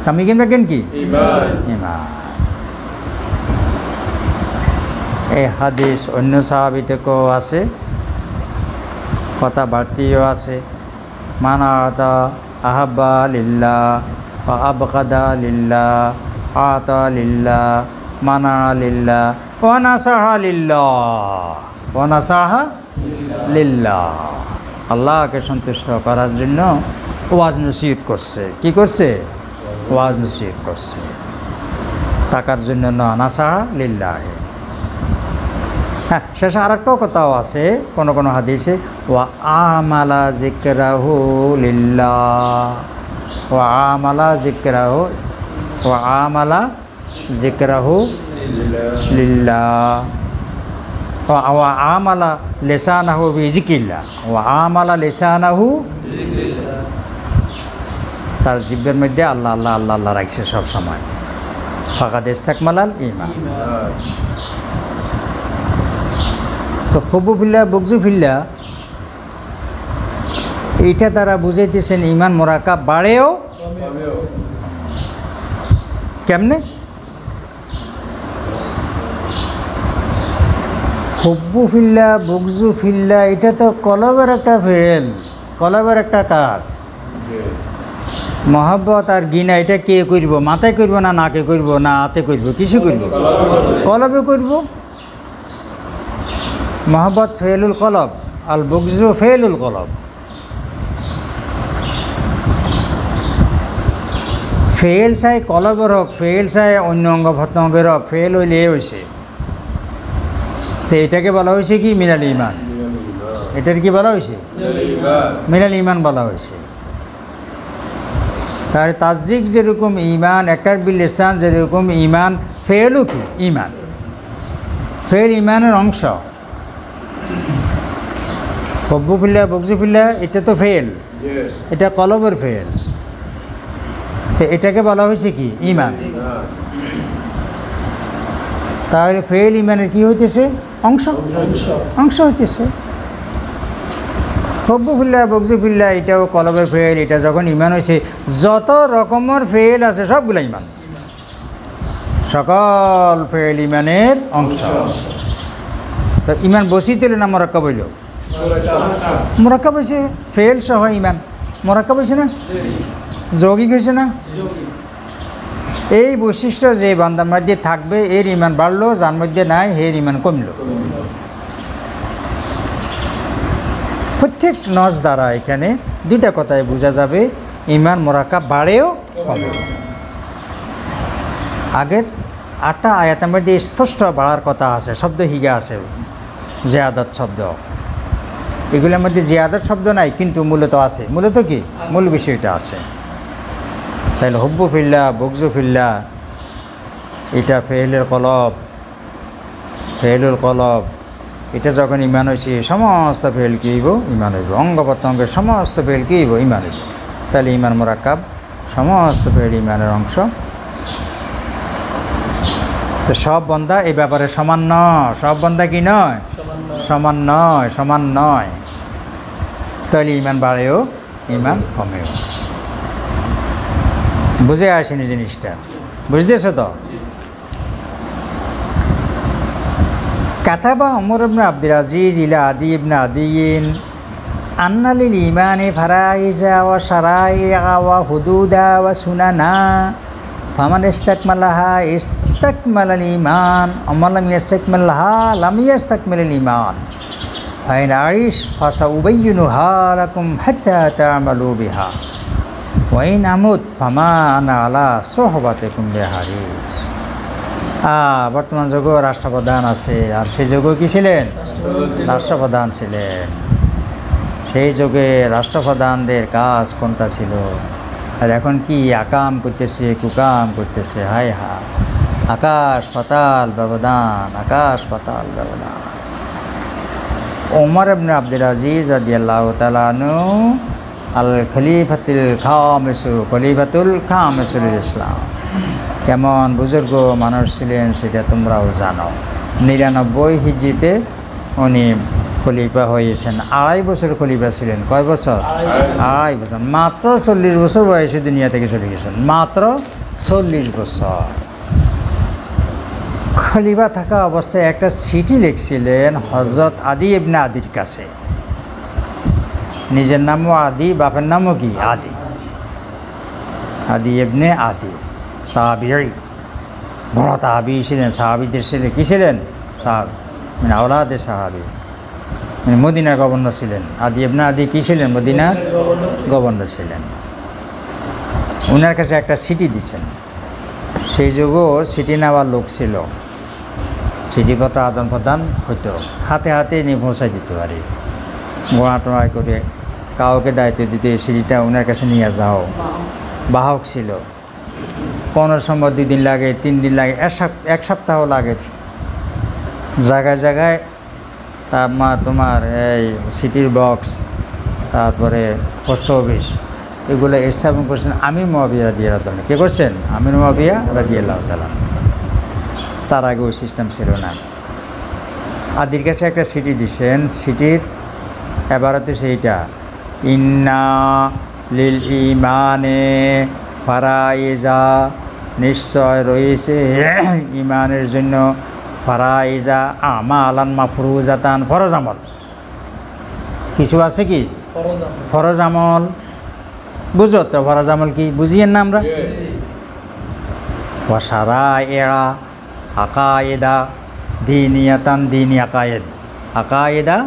S1: কামি গেম রাখেন কি ইমান। এই হাদিস অন্য সাহাবীতেও আছে, কথা বাড়তিও আছে। মানাতা আহাব্বা লিল্লাহ ওয়া আবগাদা লিল্লাহ আতা লিল্লাহ মানা লিল্লাহ ওয়া নাসাহা লিল্লাহ, ওয়া নাসাহা লিল্লাহ। আল্লাহকে সন্তুষ্ট করার জন্য ওয়াজ নসিহত করছে। কি করছে? ওয়াজ নসিহত করছে। টাকার জন্য না, নাসাহা লিল্লাহ। হ্যাঁ, শেষে আর একটাও কথাও আছে কোনো কোনো হাদিসে, ওয়া আমালা যিকরাহু লিল্লাহ, ওয়া আমালা যিকরাহু, ওয়া আমালা যিকরাহু লিল্লাহ, ওয়া আমালা লিসানাহু বিযিকিল্লাহ, ওয়া আমালা লিসানাহু, তার জিহ্বার মধ্যে আল্লাহ আল্লাহ আল্লাহ আল্লাহ রাখছে সব সময়। ফাকাদ ইস্তাকমালাল ঈমান। তো হব্বু ফিল্লাহ বুগজু ফিল্লাহ, এইটা তারা বুঝাইতেছেন ইমান মোরাকাব বাড়েও কেমনে? হব্বু ফিল্লাহ বুগজু ফিল্লাহ, এটা তো কলবের একটা ফেল, কলবের একটা কাজ। মহব্বত আর গিনা এটা কে করব? মাথায় করব না নাকে করব না হাতে করব? কিছু করব, কলবে করব। মহব্বত ফেলুল কলব, আল বুগজু ফেলুল কলব। ফেল চাই কলবের হোক, ফেল চাই অন্য অঙ্গ প্রত্যঙ্গের হোক, ফেল হইলে হয়েছে। তো এটাকে বলা হয়েছে কি মিনাল ইমান, এটার কি বলা হয়েছে মিনাল ইমান বলা হয়েছে। তার তাসদিক যেরকম ইমান, একটার বিল লিসান যেরকম ইমান, ফেলও কি ইমান, ফেল ইমানের অংশ। হব্বু ফিল্লাহ বগজু ফিল্লাহ এটা তো ফেল, এটা কলবের ফেল, তো এটাকে বলা হয়েছে কি ইমান। তাহলে ফেল ইমানের কি হইতেছে অংশ, অংশ হইতেছে। হব্বু ফিল্লাহ বগজু ফিল্লাহ এটাও কলবের ফেল, এটা যখন ইমান হয়েছে, যত রকমের ফেল আছে সবগুলো ইমান, সকল ফেল ইমানের অংশ। তো ইমান বসিতে না মোরাক্কাব হইল, মোরাক্কাব হয়েছে ফেল সহ ইমান, মোরাক্কাব হয়েছে না, যৌগিক হয়েছে না। এই বৈশিষ্ট্য যে বান্দার মধ্যে থাকবে এর ইমান বাড়লো, যার মধ্যে নাই এর ইমান কমলো। প্রত্যেক নজ দ্বারা এখানে দুইটা কথায় বোঝা যাবে, ইমান মোরাক্কাব বাড়েও কমেও। আগের 8টা আয়াতের মধ্যে স্পষ্ট বাড়ার কথা আছে, শব্দ হিগা আছে, জিয়াদত শব্দ, এগুলোর মধ্যে জিয়াদত শব্দ নাই, কিন্তু মূলত আছে। মূলত কি মূল বিষয়টা আছে। তাহলে হব্বু ফিল্লাহ বগজু ফিল্লাহ এটা ফেলের কলব, ফেলুল কলব, এটা যখন ইমান হয়েছে সমস্ত ফেল কী হইব ইমান হইব, অঙ্গ প্রত্যঙ্গের সমস্ত ফেল কী হইব ইমান হইব। তাহলে ইমান মোরাক্কাব, সমস্ত ফেল ইমানের অংশ। তো সব বন্দা এই ব্যাপারে সমান নয়, সব বন্দা কি নয়, সমান নয়, সমান নয়। তাহলে ইমান বাড়েও ইমান কমেও। বুঝে আসেনি জিনিসটা, বুঝতেছ তো? কাতাবা ওমর ইবনে আব্দুল আজিজ ইলা আদি ইবনে আদিয়িন আন্না লিল ঈমানি ফারাইজা ওয়া শারাইআ ওয়া হুদুদা ওয়া সুনানা ফামান ইস্তাকমালাহা ইস্তাকমালাল ঈমান ওয়া লাম ইস্তাকমিলহা লাম ইস্তাকমিলাল ঈমান ফাইন আইশ ফাসাউবাইয়িনুহা লাকুম হাত্তা তা'মালু বিহা ওয়া ইন আমুত ফামা আনা আলা সুহবাতিকুম বিহারিস। বর্তমান যুগেও রাষ্ট্রপ্রধান আছে, আর সেই যুগেও কি ছিলেন, রাষ্ট্রপ্রধান ছিলেন। সেই যুগে রাষ্ট্রপ্রধানদের কাজ কোনটা ছিল, আর এখন কি আকাম করতেছে, কুকাম করতেছে। হায় হা, আকাশ পাতাল ব্যবধান, আকাশ পাতাল ব্যবধান। ওমর ইবনে আব্দুল আজিজ রাদিয়াল্লাহু তাআলা আনহু আল খলিফাতুল খামিসুল ইসলাম, কেমন বুজুর্গ মানুষ ছিলেন সেটা তোমরাও জানো। 99 হিজরিতে উনি খলিফা হয়েছেন। 2.5 বছর খলিফা ছিলেন। কয় বছর? 2.5 বছর। মাত্র 40 বছর বয়সে দুনিয়া থেকে চলে গেছেন, মাত্র 40 বছর। খলিফা থাকা অবস্থায় একটা চিঠি লিখছিলেন হযরত আদি ইবনে আদির কাছে। নিজের নামও আদি, বাপের নামও কি আদি, আদি ইবনে আদি, তাবিঈ, বড় তাবি ছিলেন, সাহাবিদের ছিলেন। কী ছিলেন? মানে আওলাদের সাহাবি, মানে মদিনার গভর্নর ছিলেন। আদি ইবনে আদি কী ছিলেন? মদিনার গভর্নর ছিলেন। ওনার কাছে একটা চিঠি দিচ্ছেন। সেই যুগও চিঠি নেওয়ার লোক ছিল, চিঠিপত্র আদান প্রদান হইতো, হাতে হাতে নিয়ে পৌঁছাই দিত। আর গোড়া টোড়া করে কাউকে দায়িত্ব দিতে, এই চিঠিটা ওনার কাছে নিয়ে যাও। বাহক ছিল। কোনো সময় 2 দিন লাগে, 3 দিন লাগে, 1 সপ্তাহ লাগে। জায়গায় জায়গায় তোমার এই সিটির বক্স, তারপরে পোস্ট অফিস, এগুলো স্থাপন করছেন আমির মুআবিয়া রাদিয়াল্লাহু তাআলা। কে করছেন? আমির মুআবিয়া রাদিয়াল্লাহু তাআলা। তার আগে ওই সিস্টেম ছিল না। আদির কাছে একটা সিটি দিচ্ছেন, সিটির এবারতে সেইটা, ইন্না লিল ইমানে ফারাইজা, নিশ্চয় রয়েছে ইমানের জন্য ফারাইজা আমালান মাফরুজাতান, ফরজ আমল কিছু আছে। কি ফরজ আমল? বুঝো তো ফরজ আমল কি? বুঝিয়েন না আমরা? ওয়া শারাইআ আকায়েদা দীনিয়াতান, দীনি আকায়েদ, আকায়েদা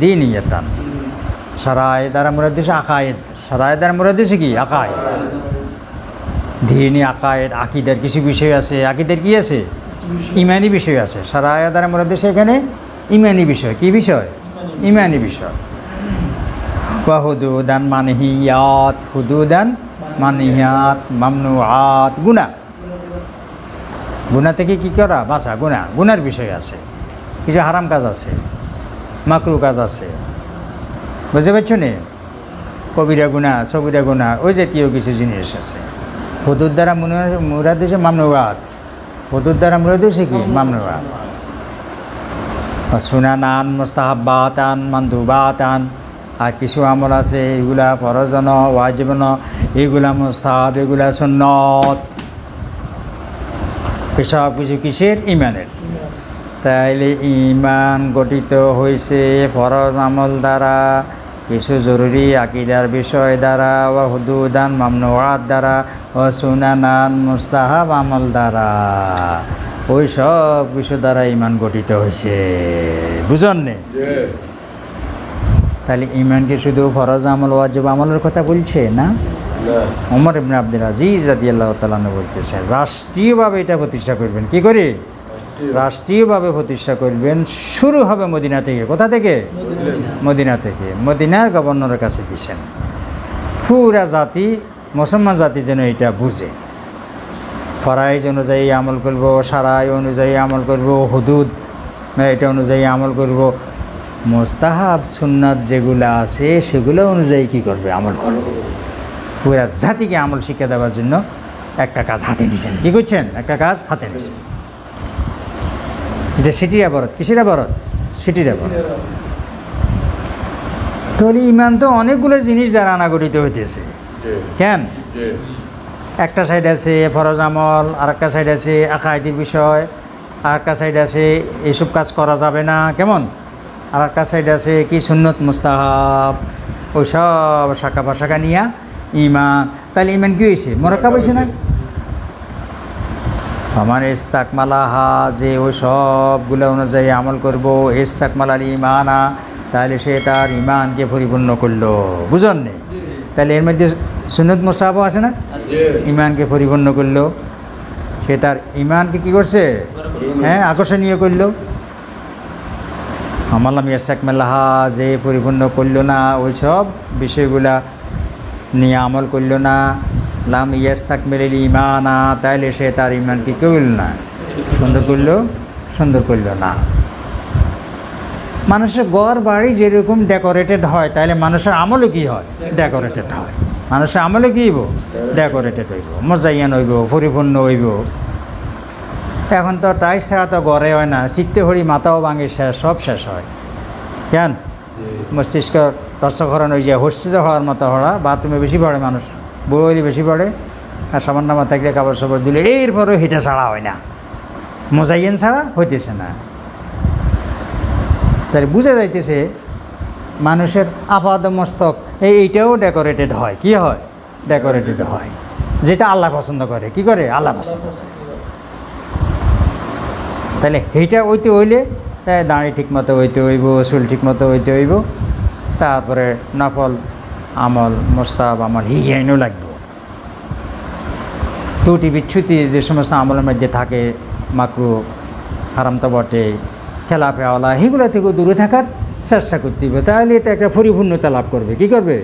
S1: দীনিয়াতান। শারাইদার মুরাদ হচ্ছে আকায়েদ, শারাইদার মুরাদ হচ্ছে কি? আকায়েদ। দীনি আকায়েদ, আকিদার কিছু বিষয় আছে। আকিদার কি আছে? ইমানি বিষয় আছে। শারায়া দ্বারা মুরাদ হচ্ছে এখানে ইমানি বিষয়। কি বিষয়? ইমানি বিষয়। ওয়া হুদুদান মানহিয়াত, হুদুদান মানহিয়াত, মামনুআত, গুনাহ। গুনাহ থেকে কি করা? বাঁচা। গুনার বিষয় আছে, কিছু হারাম কাজ আছে, মাকরু কাজ আছে, বুঝতে পারছো নি? কবিরা গুনাহ, সগিরা গুনাহ, ওই জাতীয় কিছু জিনিস আছে। হুদুদ দ্বারা মুরাদ হচ্ছে মামনুআত। হুদুদ দ্বারা মুরাদ হচ্ছে কি? মামনুআত। সুনানান, মুস্তাহাব্বাতান, মানদুবাতান, আর কিছু আমল আছে এগুলা ফরজ ন, ওয়াজিব ন, এগুলা মুস্তাহাব, এগুলা সুন্নত। এসব কিছু কিসের? ইমানের। তাইলে ইমান গঠিত হয়েছে ফরজ আমল দ্বারা, কিছু জরুরি আকিদার বিষয় দ্বারা, ও হুদুদান মামনুআত দ্বারা, ও সুনানান মুস্তাহাব আমল দ্বারা। ওই সব কিছু দ্বারা ইমান গঠিত হয়েছে। বুঝলেন নে? তাহলে ইমানকে শুধু ফরজ আমল ওয়াজিব আমলের কথা বলছে না। ওমর ইবনে আব্দুল আজিজ রাদিয়াল্লাহু তাআলা আনহু বলতেছেন রাষ্ট্রীয়ভাবে এটা প্রতিষ্ঠা করবেন। কি করে? রাষ্ট্রীয়ভাবে প্রতিষ্ঠা করবেন। শুরু হবে মদিনা থেকে। কোথা থেকে? মদিনা থেকে। মদিনার গভর্নরের কাছে দিয়েছেন। পুরা জাতি, মুসলমান জাতি যেন এটা বুঝে, ফরাইজ অনুযায়ী আমল করব, সারাই অনুযায়ী আমল করব, হুদুদ এটা অনুযায়ী আমল করব, মুস্তাহাব সুন্নাত যেগুলো আছে সেগুলো অনুযায়ী কি করবে? আমল করবে। পুরা জাতিকে আমল শিক্ষা দেওয়ার জন্য একটা কাজ হাতে নিয়েছেন। কি করছেন? একটা কাজ হাতে নিয়েছেন। এটা সিটির আবরত। কিসের আবরত? সিটির আবরত। তাহলে ইমান তো অনেকগুলো জিনিস দ্বারা আনাগঠিত হইতেছে। কেন? একটা সাইড আছে ফরজ আমল, আর একটা সাইড আছে আকাইদের বিষয়, আর একটা সাইড আছে এইসব কাজ করা যাবে না, কেমন, আর একটা সাইড আছে কি সুন্নত মুস্তাহাব, ওই সব শাখা পাশাখা নিয়া ইমান। তাহলে ইমান কি হয়েছে? মোরাক্কাব হয়েছে না? আমার ইস্তাকমালাহা, যে ওই সবগুলো অনুযায়ী আমল করবো, ইস্তাকমালাল ইমানা, তাহলে সে তার ইমানকে পরিপূর্ণ করলো। বুঝলেন নি? তাহলে এর মধ্যে সুন্নত মুস্তাহাবও আছে না? ইমানকে পরিপূর্ণ করলো, সে তার ইমানকে কী করছে? হ্যাঁ, আকর্ষণীয় করলো। আমালাম ইস্তাকমালাহা, যে পরিপূর্ণ করলো না ওই সব বিষয়গুলা নিয়ে আমল করলো না, লাম ইয়াস্তাকমিল ইমানা, তাইলে সে তার ইমানকে কেউ না সুন্দর করলো না। মানুষের ঘর বাড়ি যেরকম ডেকোরেটেড হয়, তাহলে মানুষের আমলও কী হয়? ডেকোরেটেড হয়। মানুষের আমলে কী হইব? ডেকোরেটেড হইব, মজাইয়ান হইব, পরিপূর্ণ হইব। এখন তো টাইস ছাড়া তো ঘরে হয় না, চিত্তে হরি মাথাও ভাঙে, সব শেষ হয়। কেন? মস্তিষ্ক রসক্ষরণ হয়ে যায়, হস্যিত হওয়ার মতো হওয়া। বাথরুমে বেশি পড়ে মানুষ, বুড়ো হইলে বেশি পড়ে, আর সামান্য মাথাকে কাপড় সাপড় দিলে এরপরেও হিটা ছাড়া হয় না, মোজাইয়েন ছাড়া হইতেছে না। তাই বোঝা যাইতেছে মানুষের আপাদ মস্তক এইটাও ডেকোরেটেড হয়। কি হয়? ডেকোরেটেড হয়, যেটা আল্লাহ পছন্দ করে। কি করে? আল্লাহ পছন্দ করে। তাহলে এইটা হইতে হইলে দাঁড়ি ঠিক মতো হইতে হইব, চুল ঠিক মতো হইতে হইব, তারপরে নফল আমল, মোস্তাহাব আমল হিয়াইনও লাগবে। ত্রুটি বিচ্ছুতি যে সমস্ত আমলের মধ্যে থাকে, মাকরু হারাম তো বটে, খেলা ফেওয়ালা, এগুলো থেকে দূরে থাকার চেষ্টা করতে হবে। তাহলে এটা একটা পরিপূর্ণতা লাভ করবে। কি করবে?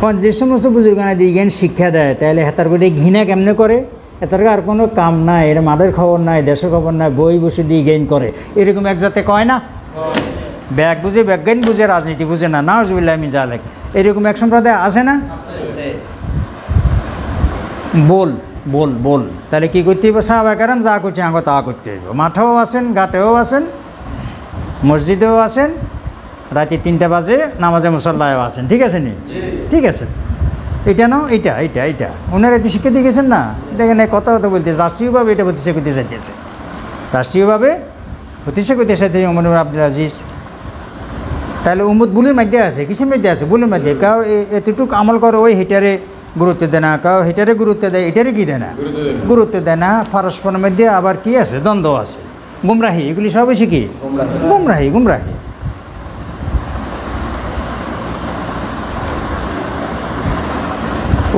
S1: কারণ যে সমস্ত বুজুর্গানা দিয়ে জ্ঞান শিক্ষা দেয়, তাহলে হেতার করে ঘৃণা কেমনে করে? এটার আর কোনো কাম নাই, এর মাদের খবর নাই, দেশের খবর নাই, বই বসে দিয়ে জ্ঞান করে, এরকম এক জাতে কয় না? ব্যাগ বুঝে, বিজ্ঞান বুঝে, রাজনীতি বুঝে না, নাউজুবিল্লাহ মিন জালিক, এরকম এক সম্প্রদায় আছে না? বল তাহলে কী করতে হইব? সাহাবায়ে কেরাম যা করছে আগে তা করতে হইব। মাঠেও আছেন, ঘাটেও আছেন, মসজিদেও আছেন, রাতে 3টা বাজে নামাজে মুসল্লায়ও আছেন। ঠিক আছে নি? ঠিক আছে। এটা না, এটা ওনারা একটু শিক্ষা দিয়ে গেছেন না? দেখেন কথা বলতেছে, রাষ্ট্রীয়ভাবে এটা প্রতিষ্ঠা করতে চাইতেছে, রাষ্ট্রীয়ভাবে প্রতিষ্ঠা করতে চাইতেছে ওমর ইবনে আব্দুল আজিজ। তাহলে উম্মত ভুলের মধ্যে আছে, কিসের মধ্যে আছে? ভুলের মধ্যে। কাউ এতটুকু আমল করে ওই হিটারে গুরুত্ব দেয় না, কাউ হিটারে গুরুত্ব দেয়, এটারে কি দেয় না? গুরুত্ব দেয় না। পারস্পরের মধ্যে আবার কি আছে? দ্বন্দ্ব আছে, গুমরাহি, এগুলি সব বেশি কি? গুমরাহি।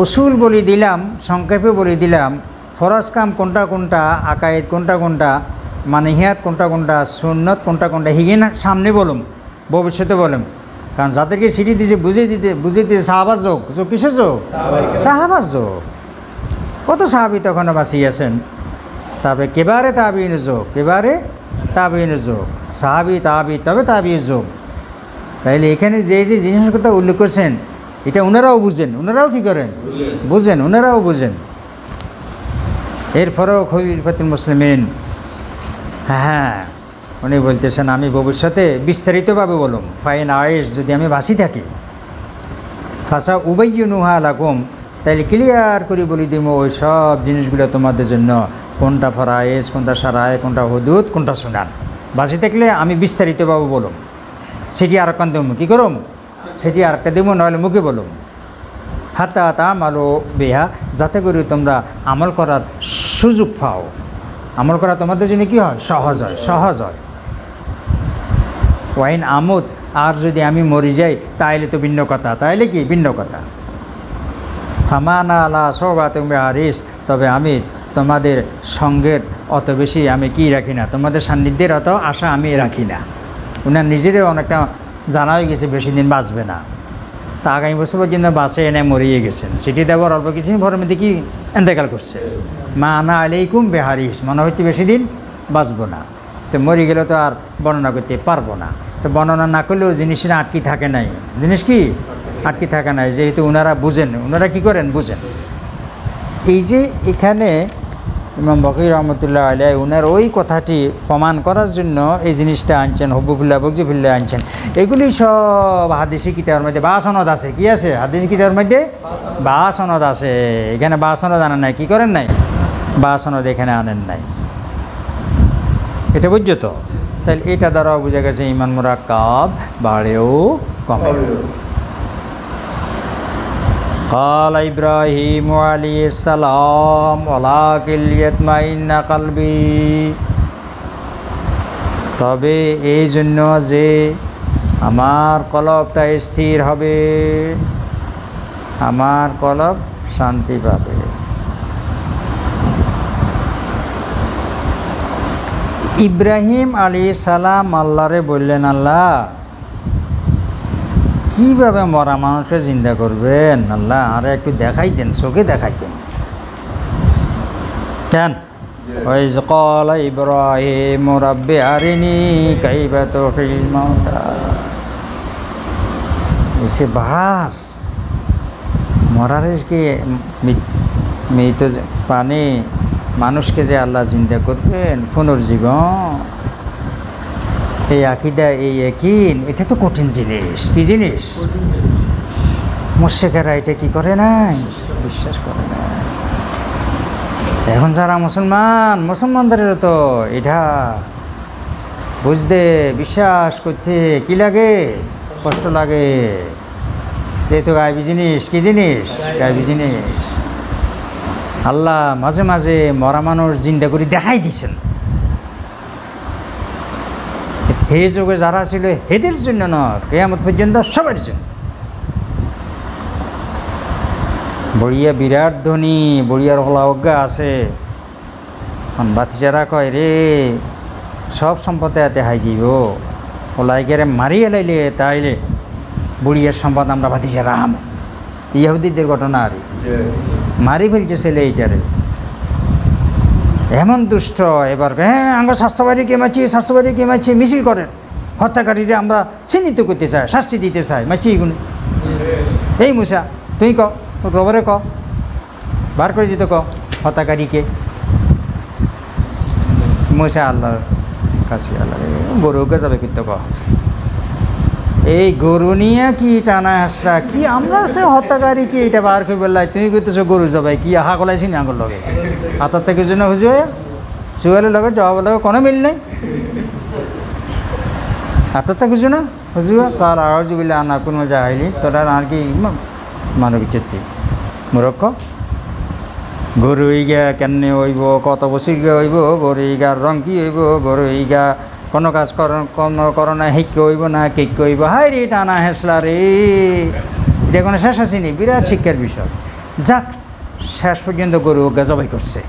S1: উসুল বলে দিলাম, সংক্ষেপে বলে দিলাম, ফরজ কাম কোনটা কোনটা, আকায়েদ কোনটা কোনটা, মানহিয়াত কোনটা কোনটা, সুন্নত কোনটা কোনটা, হিগিন সামনে বলুম, ভবিষ্যতে বলুম। কারণ যাদেরকে সিঁড়ি দিয়েছে বুঝিয়ে দিতে সাহাবাজ যোগ, কিসের যোগ? সাহাবাজ যোগ। কত সাহাবি তখন বাঁচিয়েছেন। তবে কেবারে তাবিন যোগ, কেবারে তাবিন যোগ, সাহাবি তাবি তবে তাবি যোগ। তাইলে এখানে যে যে জিনিসের কথা উল্লেখ করছেন এটা ওনারাও বুঝেন, ওনারাও কী করেন? বুঝেন, ওনারাও বুঝেন। এরপরেও খলিফাতুল মুসলিমিন, হ্যাঁ উনি বলতেছেন আমি ভবিষ্যতে বিস্তারিতভাবে বলুন, ফাইন আয়েস, যদি আমি বাঁচি থাকি, ফাঁসা উবাইয়ুনুহা লাকুম, তাইলে ক্লিয়ার করে বলি দিব ওই সব জিনিসগুলো তোমাদের জন্য, কোনটা ফরায়েজ, কোনটা সারায়, কোনটা হুদুদ, কোনটা সুনান। বাঁচি থাকলে আমি বিস্তারিতভাবে বলুন। সেটি আর একটা দেবো, কী করুম? সেটি আর একটা দেবো, নাহলে মুখে বলুম। হাতা তাম আলো বেহা, যাতে করে তোমরা আমল করার সুযোগ পাও, আমল করা তোমাদের জন্য কী হয়? সহজ হয়, সহজ হয়। ওয়াইন আমুদ, আর যদি আমি মরি যাই তাইলে তো ভিন্ন কথা, তাইলে কি ভিন্ন কথা। ফামানা আলা সৌবা তুমি হারিস, তবে আমি তোমাদের সঙ্গের অত বেশি আমি কি রাখি না, তোমাদের সান্নিধ্যের অত আশা আমি রাখি না। উনার নিজেরও অনেকটা জানা হয়ে গেছে বেশি দিন বাঁচবে না, তা আগামী বছর পর্যন্ত বাঁচে এনে মরিয়ে গেছেন। সেটি দেওয়ার অল্প কিছুদিন পরের মধ্যে কি এন্তেকাল করছে। মা আনা আলাইকুম বেহারিস, মনে হচ্ছে বেশি দিন বাঁচবো না। তো মরে গেলে তো আর বর্ণনা করতে পারবো না। তো বর্ণনা না করলেও জিনিসটা আটকি থাকে নাই, জিনিস কি আটকি থাকে নাই, যেহেতু ওনারা বুঝেন, ওনারা কী করেন? বুঝেন। এই যে এখানে ইমাম বকরি রহমতুল্লাহ আলাইহি ওনার ওই কথাটি প্রমাণ করার জন্য এই জিনিসটা আনছেন, হব্বুফুল্লাহ বকজিফুল্লাহ আনছেন। এগুলি সব হাদিসি কিতাবের মধ্যে বা সনদ আছে। কি আছে? হাদিসি কিতাবের মধ্যে বা সনদ আছে। এখানে বা সনদ আনেন নাই, কী করেন নাই? বা সনদ এখানে আনেন নাই। এটা বুঝছো তো? তাহলে এটা দ্বারাও বোঝা গেছে ইমান মুরাক্কাব বাড়েও কমে। قال إبراهيم عليه السلام ولكن ليطمئن قلبي, তবে এই জন্য যে আমার কলবটা স্থির হবে, আমার কলব শান্তি পাবে। ইব্রাহিম আলাইহিস সালাম আল্লাহরে বললেন, আল্লাহ কীভাবে মরা মানুষকে জিন্দা করবেন? আল্লাহ আরে একটু দেখাইতেন, চোখে দেখাইতেন। কেন? ওই ক্বাল ইব্রাহিম রাব্বি আরিনি কাইফা তুহিল মাউতা, এসে বাস মরারকে মৃত পানি মানুষকে যে আল্লাহ জিন্দা করবেন, পুনর্জীবন, এই আকিদা, এই ইয়াকিন, এটা তো কঠিন জিনিস। কি জিনিস? মুশরিকরা এটা কি করে নাই? বিশ্বাস করে না। এখন যারা মুসলমানদেরও তো এটা বুঝতে, বিশ্বাস করতে কি লাগে? কষ্ট লাগে। যেহেতু গায়বী জিনিস, কি জিনিস? গায়বী জিনিস। আল্লাহ মাঝে মাঝে মরা মানুষ জিন্দা করে দেখাই দিছেন। হে যুগে যারা ছিল হেদের জন্য নয়, কিয়ামত পর্যন্ত সবার জন্য। বড়িয়া বিরাট ধনী, বড়িয়ার হলা অজ্ঞা আছে। বাতিজারা কয় রে সব সম্পদে এতে হাই যাইব, ওলাইকারে মারি এলাইলে তাইলে বুড়িয়ার সম্পদ আমরা বাতিজারা আম। ইহুদিদের ঘটনা আর মারি ফেলছে ছেলে এইটারে, এমন দুষ্ট। এবার হ্যাঁ আমরা স্বাস্থ্যবাদীকে মারছি, মিছিল করেন, হত্যাকারীরা আমরা চিহ্নিত করতে চাই, শাস্তি দিতে চাই, মারছি এগুলো। এই মুসা তুই ক, রবরে ক, বার করে দিতে ক হত্যাকারীকে। মুসা আল্লাহর কাছে, আল্লাহ গরুকে যাবে কিন্তু ক, এই গরু নিয়ে কি টানা হাসরা কি, আমরা সে হত্যাকারীকে এটা বার করে বললাই, তুমি করতেছো গরু জবাই, কি আহা কলাইছি না আগর লগে হাতার থেকে জন্য হুজুর সুয়ালের লগে জবাব লগে কোনো মিল নেই। হাতার থেকে কিছু না হুজুর তার আওয়াজ বলে আনা কোনো যাইনি তোরা আর কি মানব চেত্তি মূর্খ। গরু ইগা কেমনে হইব, কত বছর গা হইব, গরু ইগার রং কি হইব, গরু ইগা কোনো কাজ করোনা হিক্য হইব না কেক্য হইব। হাই রে টানা হেসলা রে, এটা কোনো শেষ আসেনি, বিরাট শিক্ষার বিষয়। যাক শেষ পর্যন্ত গরু জবাই করছে।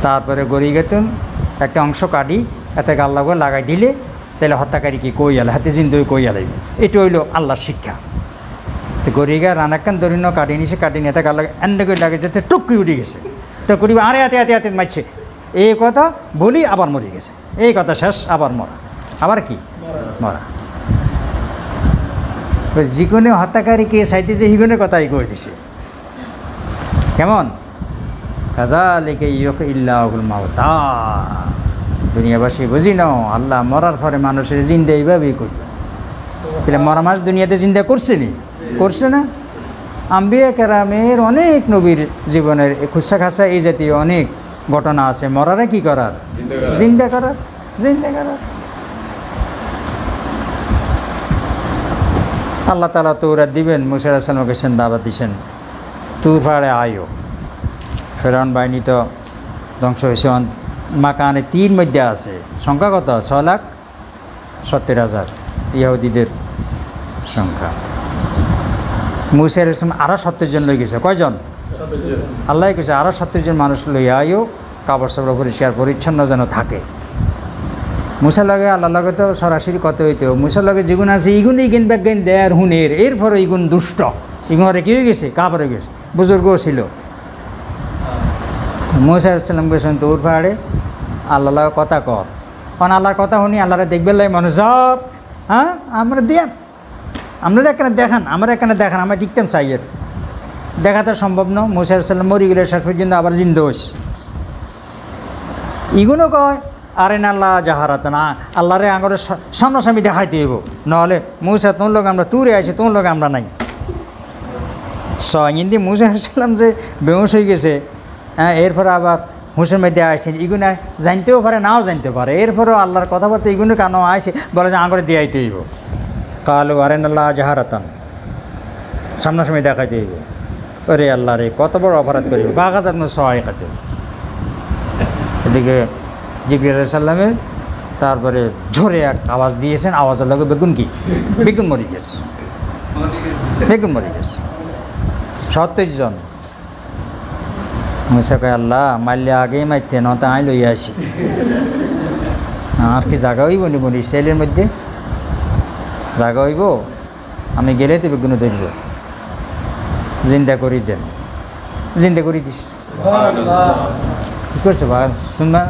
S1: তারপরে গড়ি গেতুন একটা অংশ কাটি এতে আল্লাহ লাগাই দিলে তাহলে হত্যাকারী কি কই আলে হাতে জিন্দই কই আলাইব। এটা হইল আল্লাহর শিক্ষা। তো গড়িগা রানাকান দরিন কাটি নিছে, কাটি নিয়ে তাকে আল্লাহ এন্ড করে লাগে যাতে টুকরি উঠে গেছে। তো করিব আরে হাতে হাতে হাতে মারছে, এই কথা বলি আবার মরে গেছে, এই কথা শেষ, আবার মরা, আবার কি মরা। যিকোনো হত্যাকারীকে সাইতে যে হিগনের কথাই কই দিছে। কেমন কাযালিকা ইউহয়িল্লাহুল মাউতা। দুনিয়াবাসী বুঝি নাও আল্লাহ মরার পরে মানুষের জিন্দা এইভাবেই করবে। তাহলে মরা মাস দুনিয়াতে জিন্দা করছে নি? করছে না? আম্বিয়া কেরামের অনেক নবীর জীবনের খুচা খাসা এই জাতীয় অনেক ঘটনা আছে। মরারে কি করার? জিন্দা করার, জিন্দা করার। আল্লাহ তাআলা তৌরাত দিবেন, মুসা আলাইহিস সালামকে সেন দাওয়াত দিছেন, তুর পাহাড়ে আয়ো। ফেরাউন বাহিনী তো ধ্বংস হয়েছে। মাকানে 3 মধ্যে আছে, সংখ্যা কত? 6,70,000 ইহুদিদের সংখ্যা। মুসা আলাইহিস সালাম আরও 70 জন লই গেছে। কয়জন? আল্লাহ কেছে আরও 70 জন মানুষ লইয়া আয়ো, কাপড় সাপড় পরিষ্কার পরিচ্ছন্ন যেন থাকে। মুসার লগে আল্লাহ লগে তো সরাসরি কত হইতো। মুসার লগে যেগুন আছে ইগুন ইগুন ব্যাজ্ঞান দেয়ার হুনের, এরপরে ইগুন দুষ্ট, ইগুনরে কি হয়ে গেছে? কাপড় হয়ে গেছে। বুজুর্গও ছিল। মুসা আলাইহিস সালাম গেছেন তোর পাহাড়ে, আল্লাহ লগে কথা কর। কারণ আল্লাহর কথা শুনি আল্লাহরে দেখবে লাই মনে সব, হ্যাঁ আমরা দেন, আপনারা এখানে দেখান, আমরা এখানে দেখান, আমরা দেখতাম চাইয়ের দেখা তো সম্ভব না। মুসা আলাইহিস সালাম মরি গেলে শেষ পর্যন্ত আবার জিন্দা হইছে। ইগুনো কয় আরে না আল্লাহ জাহারাত না, আল্লাহরে আঙরে সামনাসামনি দেখাইতে হইব, নাহলে মুসা তোর লোক আমরা তুরে আছি, তোর লোক আমরা নাই। কিন্তু মুসা আলাইহিস সালাম যে বেহুশ হয়ে গেছে, হ্যাঁ এরপরে আবার হুঁশের মধ্যে আসছেন, ইগুনে জানতেও পারে নাও জানতে পারে, এরপরেও আল্লাহর কথাবার্তা ইগুনের কানো আসে, বলে যে আঙরে দিয়াইতে হইব। কালো আরে না আল্লাহ জাহারাতান, সামনাসামনি দেখাইতে হইব। ওরে আল্লাহ রে কত বড় অপরাধ করিব, বাঘাত আপনার সহায় খাতে। এদিকে জিবরিল আলাইহিস সালামের তারপরে ঝরে এক আওয়াজ দিয়েছেন, আওয়াজের লগে বেগুন কি বেগুন মরি গেছে, বেগুন মরি গেছে 70 জন। মুসা কয় আল্লাহ মারলে আগেই মারতে না, তা আই লইয়া আসি, আর কি জায়গা হইব নি বলি ইসরায়েলের মধ্যে? জায়গা হইব? আমি গেলে তো বেগুন ধরব, জিন্দা করি দেন, জিন্দা করি দিস। কি করছো বা সুম্মা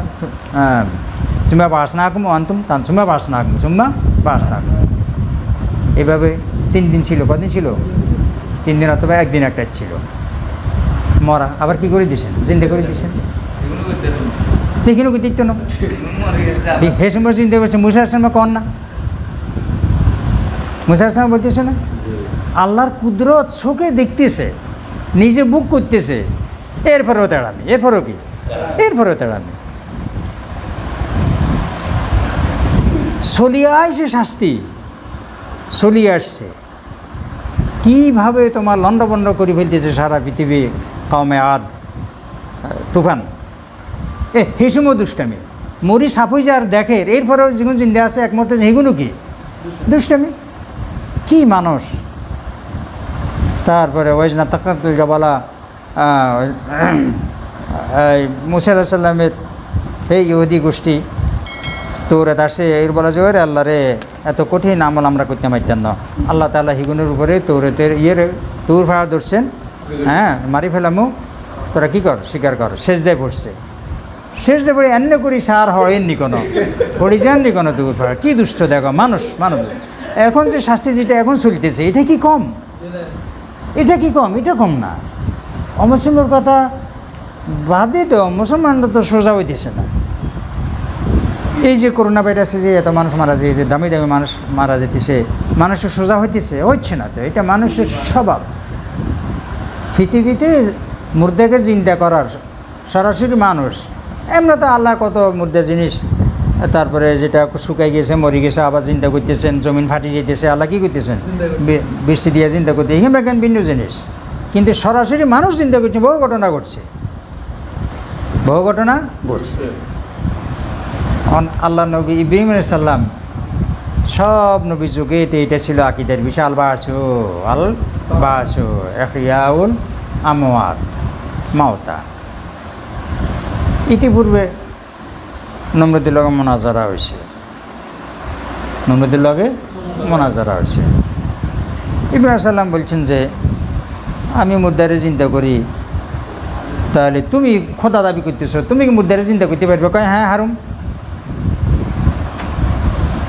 S1: সুম্মা বাস না আঁকুম আনতুম তান সুম্মা বাস না আঁকুম, সুম্মা বাস না আঁকুম। এভাবে 3 দিন ছিল। কদিন ছিল? 3 দিন অথবা 1 দিন একটা ছিল মরা। আবার কি করে দিছেন? জিন্দা করে দিছেন। দেখিনো কি দেখতো না, হে সময় চিন্তা করছে। মুসা আলাইহিস সালাম কন না, মুসা আলাইহিস সালাম বলতেছে না আল্লাহর কুদরত চোখে দেখতেছে, নিজে বুক করতেছে, এরপরেও তেড়ামি, এরপরেও কি, এরপরেও তেড়ামি। চলিয়ে আসছে শাস্তি, চলিয়ে আসছে। কীভাবে তোমার লণ্ডভণ্ড করে ফেলতেছে সারা পৃথিবী। কওমে আদ তুফান, হেসুমও দুষ্টামি, মরি সাপই যে আর দেখে, এরপরেও যেগুলো জিন্দা আছে একমত সেগুলো কি দুষ্টামি, কি মানুষ। তারপরে ওয়াজনা তাকাতুল জাবালা, মুসা আলাইহিস সালামের এই ইহুদি গোষ্ঠী তৌরাত আসে, এর বলা যে ওরে আল্লাহ রে এত কঠিন আমল আমরা করতে পারতাম না। আল্লাহ তাআলা হিগুনের উপরে তৌরাতের তুর ভাড়া ধরছেন, হ্যাঁ মারি ফেলামু, তোরা কী কর, স্বীকার কর। সেজদায় পড়ছে, সেজদায় পড়ে এন্ন করি সার হয়নি কোনো পড়ি যাননি কোনো তুর ভাড়া। কী দুষ্ট দেখো মানুষ, মানুষ এখন যে শাস্তি যেটা এখন চলতেছে এটা কি কম? এটা কি কম? এটা কম না। অমুসলিমের কথা বাদে তো মুসলমানরা তো সোজা হইতেছে না। এই যে করোনা ভাইরাসে যে এত মানুষ মারা যেতে, দামি দামি মানুষ মারা যেতেছে, মানুষের সোজা হইতেছে, হচ্ছে না তো। এটা মানুষের স্বভাব। পৃথিবীতে মুর্দাকে চিন্তা করার সরাসরি মানুষ। এমনি তো আল্লাহ কত মুর্দা জিনিস, তারপরে যেটা শুকাই গেছে মরে গেছে আবার চিন্তা করতেছেন, জমিন ফাটি যেতেছে, আল্লাহ কী করতেছেন? বৃষ্টি দিয়ে চিন্তা করতে, এখানে কেন ভিন্ন জিনিস। কিন্তু সরাসরি মানুষ চিন্তা করছে, বহু ঘটনা ঘটছে, বহু ঘটনা ঘটছে। আল্লাহ নবী ইব্রাহিম আলাইহিস সালাম সব নবী যুগে এটা ছিল আকিদার বিষয়। আল বাসু ইহইয়াউল আমওয়াত, মাওতা। ইতিপূর্বে নমরুদের লগে মোনাজারা হয়েছে, নমরুদের লগে মোনাজারা হয়েছে। ইব্রাহিম সাল্লাম বলছেন যে আমি মুর্দারে চিন্তা করি, তাহলে তুমি খোদা দাবি করতেছো, তুমি কি মুর্দারে চিন্তা করতে পারবে? কয় হ্যাঁ হারুম।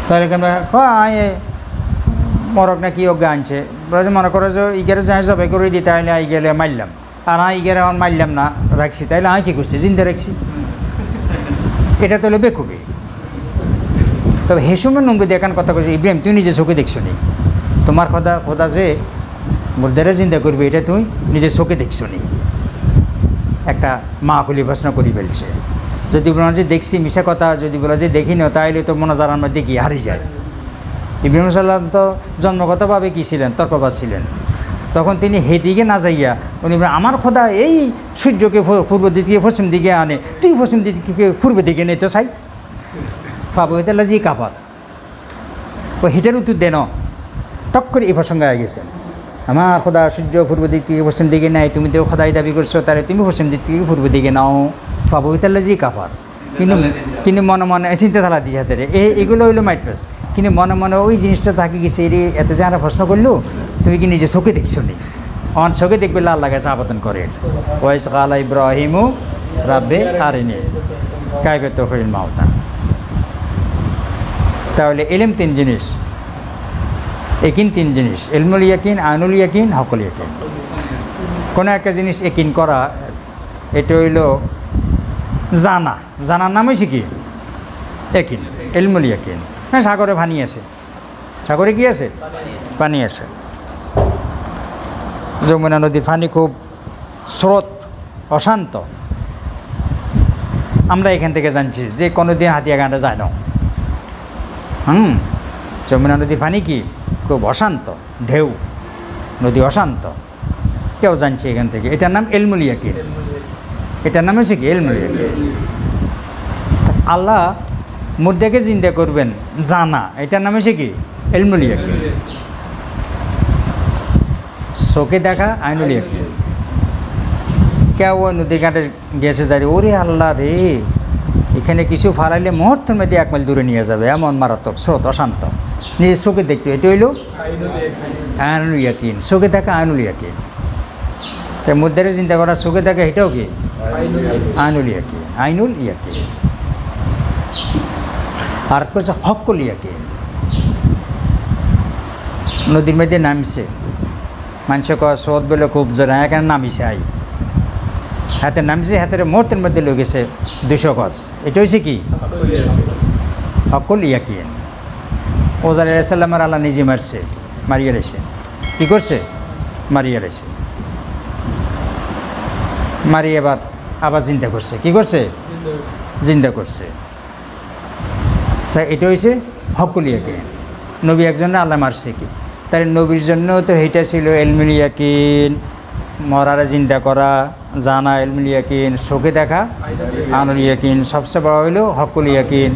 S1: তাহলে কেন মরক না কি অজ্ঞা আনছে, মনে করো যে ইগেরে যাই জবাই করে দিই, তাহলে আই গেলে মারলাম, আর ইগেরে এখন মারলাম না, রাখছি, তাহলে আমি কী করছি? জিন্দা রাখছি। এটা তো হলো বেকুবি। তবে হে সময় নমরুদ এখান কথা কইছে, ইব্রাহিম তুই নিজে চোখে দেখছো নি? তোমার খোদা যে মুর্দারে চিন্তা করবে, এটা তুই নিজে চোখে দেখছো নি? একটা মা কুলি প্রশ্ন করি ফেলছে। যদি বলা যে দেখছি মিশা কথা, যদি বলা যে দেখি না, তাহলে তো মোনাজারার মধ্যে গিয়ে হারিয়ে যায়। ইব্রাহিম সাল্লাম তো জন্মগতভাবে কী ছিলেন? তর্কবাদ ছিলেন। তখন তিনি হেদিকে না যাইয়া উনি আমার খোদা এই সূর্যকে পূর্ব দিকে পশ্চিম দিকে আনে, তুই পশ্চিম দিকে পূর্ব দিকে নেই তো চাই পাবো, তাহলে জি কাপার ও হিটের উত্তর দেন। টক করে এই প্রসঙ্গে আগে গেছেন, আমার খোদা সূর্য পূর্ব দিক থেকে পশ্চিম দিকে নেয়, তুমি তো খোদাই দাবি করছো, তাহলে তুমি পশ্চিম দিক থেকে পূর্ব দিকে নাও, পাবো তাহলে জি কাপার। কিন্তু মনে মনে চিন্তা ধারা দিয়ে হাতে এগুলো হইলো মাইট্রাস। কিন্তু মনে মনে ওই জিনিসটা থাকি গেছে, এত যারা প্রশ্ন করলো, তুমি কি নিজে চোখে দেখছো নি? অন চোখে দেখবে আল্লাহ কাছে আবেদন করে, ওয়াইস কালা ইব্রাহিমু রাব্বে আরিনি কাইফা তুহিয়িল মাউতা। তাহলে ইলম তিন জিনিস, একিন তিন জিনিস, ইলমুল ইয়াকিন, আইনুল ইয়াকিন, হকুল ইয়াকিন। কোনো একটা জিনিস একিন করা, এটা হইল জানা, জানার নাম হয়েছে কি? একিন, ইলমুল ইয়াকিন। হ্যাঁ, সাগরে পানি আছে, সাগরে কি আছে? পানি আছে। যমুনা নদীর পানি খুব স্রোত, অশান্ত। আমরা এখান থেকে জানছি যে কোনো দিন হাতিয়া গানটা যায় না। যমুনা নদীর পানি কি খুব অশান্ত, ঢেউ, নদী অশান্ত, কেউ জানছে এখান থেকে। এটার নাম ইলমুল ইয়াকিন, এটার নাম হচ্ছে কি? ইলমুল ইয়াকিন। আল্লাহ মুর্দাকে জিন্দা করবেন জানা, এটার নাম হচ্ছে কি? ইলমুল ইয়াকিন। চোখে দেখা আইনুল ইয়াকিন। কেউ নদী ঘাটে গেছে যাই, ওরে আল্লাহ রে, এখানে কিছু ফালাইলে মুহূর্তের মধ্যে 1 মাইল দূরে নিয়ে যাবে, এমন মারাত্মক স্রোত, অশান্ত। নিজের চোখে দেখতে, এটা হইল আইনুল ইয়াকিন, চোখে দেখা আইনুল ইয়াকিন। তাই মুর্দারে চিন্তা করা, চোখে দেখা, এটাও কি? আইনুল ইয়াকিন, আইনুল ইয়াকিন। আর হচ্ছে হকুল ইয়াকিন। নদীর মধ্যে নামছে, মানুষে কয় স্রোত বলে খুব জোর, এখানে নামিছে, হাতে নামছে, হাতের মুহূর্তের মধ্যে লয়ে গেছে 200 গজ। এটা হচ্ছে কি? হকুল ইয়াকিন। ওজার আলাইসাল্লামের আল্লাহ নিজে মারছে, মারিয়ে রেছে। কী করছে? মারিয়ে রেছে। মারি আবার জিন্দা করছে। কি করছে? জিন্দা করছে। তা এটা হয়েছে হকুল ইয়াকিন। নবী একজনে আল্লাহ মারছে কি, তাই নবীর জন্য তো এইটা ছিল ইলমুল ইয়াকিন, মরারে জিন্দা করা, জানা ইলমুল ইয়াকিন, চোখে দেখা আইনুল ইয়াকিন, সবচেয়ে বড় হইল হকুল ইয়াকিন।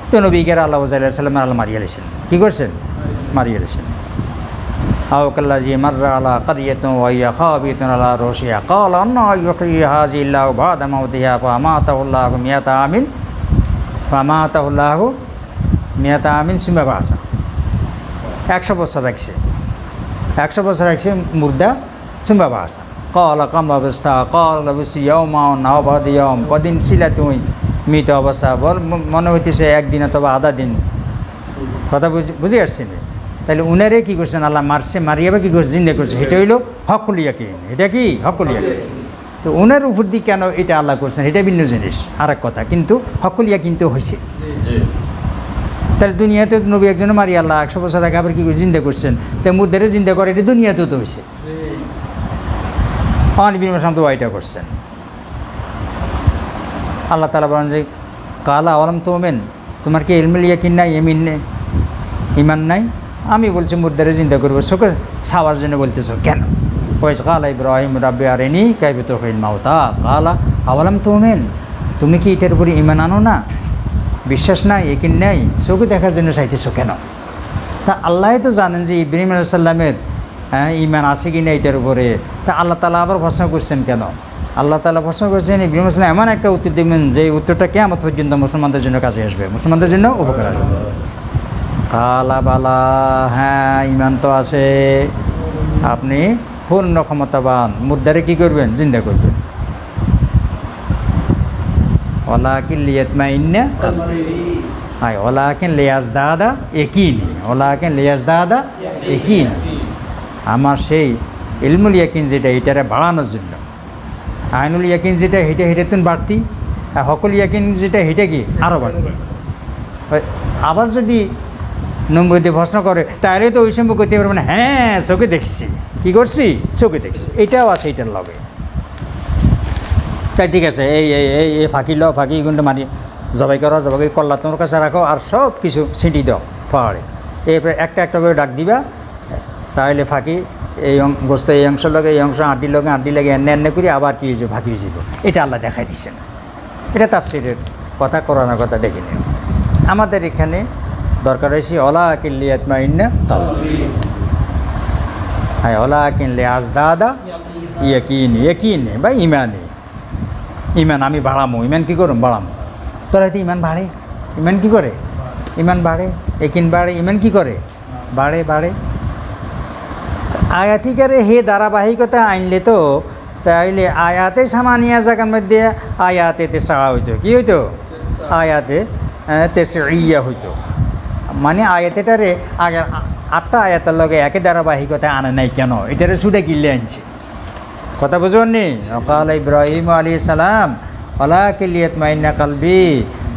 S1: তো নবীকে আল্লাহ সাল্লাম আল্লাহ মারিয়ে লেছেন। কী করছেন? মারিয়ে লেছেন। আওকাল্লাজি মাররা আলা কারিয়াতুন ওয়া হিয়া খাবিয়াতুন আলা রুশিহা ক্বালা আন্না ইউহয়ি হাযিহিল্লাহু বা'দা মাউতিহা ফামাতাহুল্লাহু মিয়াতা আমিন ফামাতাহুল্লাহু মিয়াতা আমিন সুম্মা বা'সা। 100 বছর রাখছে, 100 বছর রাখছে মুর্দা, সুম্মা বা'সা। ক্বালা কাম লাবিস্তা ক্বালা লাবিসতু ইয়াওমান আও বা'দা ইয়াওম। কদিন ছিলা তুমি মৃত অবস্থা? বল মনে হইতেছে একদিন অথবা আধা দিন। কথা বুঝে আসছে না? তাহলে উনারে কী করছেন? আল্লাহ মারছে, মারিয়ে বা কী করছে? জিন্দা করছে। এটা হইল হকুল ইয়াকিন। এটা কি? হকুল ইয়াকিন। তো উনার উপর দিয়ে কেন এটা আল্লাহ করছেন, এটা ভিন্ন জিনিস, আর এক কথা। কিন্তু হকুল ইয়াকিন তো হয়েছে। তাহলে দুনিয়াতে নবী একজনে মারি আল্লাহ 100 বছর আগে আবার কী করে জিন্দা করছেন? তাই মুর্দারে জিন্দা করে, এটা দুনিয়াতেও তো হয়েছে। নবী সালাম তো ওইটা করছেন। আল্লাহ তাআলা বলেন যে কালা আওয়ালাম তুমিন, তোমার কি ইলমুল ইয়াকিন নাই, ইমান নাই? আমি বলছি মুর্দারে জিন্দা করবো, চোখের ছাওয়ার জন্য বলতেছো কেন? ওয়াইস কালা ইব্রাহিম রাব্বি আরিনি কাইফা তুহিয়িল মাউতা কালা আওয়ালাম তুমিন, তুমি কি এটার উপরে ইমান আনো না? বিশ্বাস নাই, একিন নাই, চোখে দেখার জন্য চাইতেছো কেন? তা আল্লাহ তো জানেন যে ইব্রাহিম আলাইহিস সালামের ইমান আছে কি না এটার উপরে। তা আল্লাহ তাআলা আবার প্রশ্ন করছেন কেন? আল্লাহ তাআলা প্রশ্ন করেছেন ইব্রাহিম আলাইহিস সালাম এমন একটা উত্তর দেবেন যে উত্তরটা কিয়ামত পর্যন্ত মুসলমানদের জন্য কাজে আসবে, মুসলমানদের জন্য উপকার আসবে। কালা বালা, হ্যাঁ ঈমান তো আছে, আপনি পূর্ণ ক্ষমতাবান, মুদ্দারে কী করবেন? জিন্দা করবেন। ওয়ালাকিন লিয়াতমাইন্না কলবি, হ্যাঁ ওয়ালাকিন লিয়াজদাদা ইয়াকিনি, ওয়ালাকিন লিয়াজদাদা ইয়াকিনি, আমার সেই ইলমুল ইয়াকিন যেটা এটারে বাড়ানোর জন্য, আইনুল ইয়াকিন যেটা হেঁটে হেঁটে তুন বাড়তি, আর হকুল ইয়াকিন যেটা হেঁটে কি আরও বাড়তি। আবার যদি নম্বর দিয়ে প্রশ্ন করে তাহলে তো ওই সময় করতে পারবে না, হ্যাঁ চোখে দেখছি, কী করছি? চোখে দেখছি, এটাও আছে এটার লবে। তাই ঠিক আছে, এই এই এই এই ফাঁকি ল, ফাঁকি কিন্তু মারি জবাই করো, জবাই করে কল্লা তোমার কাছে রাখো, আর সব কিছু ছিটি দাও পাহাড়ে, এরপরে একটা একটা করে ডাক দিবা, তাহলে ফাঁকি এই গোস্ত এই অংশ লগে এই অংশ আড্ডি লাগে এনে করি আবার কী হয়েছে ফাঁকি হয়ে যাব। এটা আল্লাহ দেখাই দিচ্ছে না, এটা তাফসীরের কথা, কোরআনের কথা দেখে নিও। আমাদের এখানে দরকার হয়েছে ওয়ালাকিন লিয়াতমাইন্না কলবি, হ্যাঁ ওয়ালাকিন লিয়াজদাদা ইয়াকিনি, ইয়াকিনি বা ইমানে, ইমান আমি বাড়ামো, ইমান কী করুম? বাড়ামো। তোরা তো ইমান বাড়ে, ইমান কী করে? ইমান বাড়ে, একিন বাড়ে, ইমান কী করে? বাড়ে বাড়ে। আয়াতিকারে হে ধারাবাহিকতা আনলে তো তাইলে আয়াতে সামানিয়া জায়গার মধ্যে আয়াতে তেসাড়া হইতো, কী হইতো? আয়াতে তেসিয়া হইতো, মানে আয়াতেটারে আগের 8টা আয়াতের লগে একে ধারাবাহিকতা আনে নাই কেন? এটারে সুদে কিনলে আনছে, কথা বুঝুননি? কাল ইব্রাহিম আলাইহিস সালাম ওয়ালাকিন লিয়াতমাইন্না কলবি,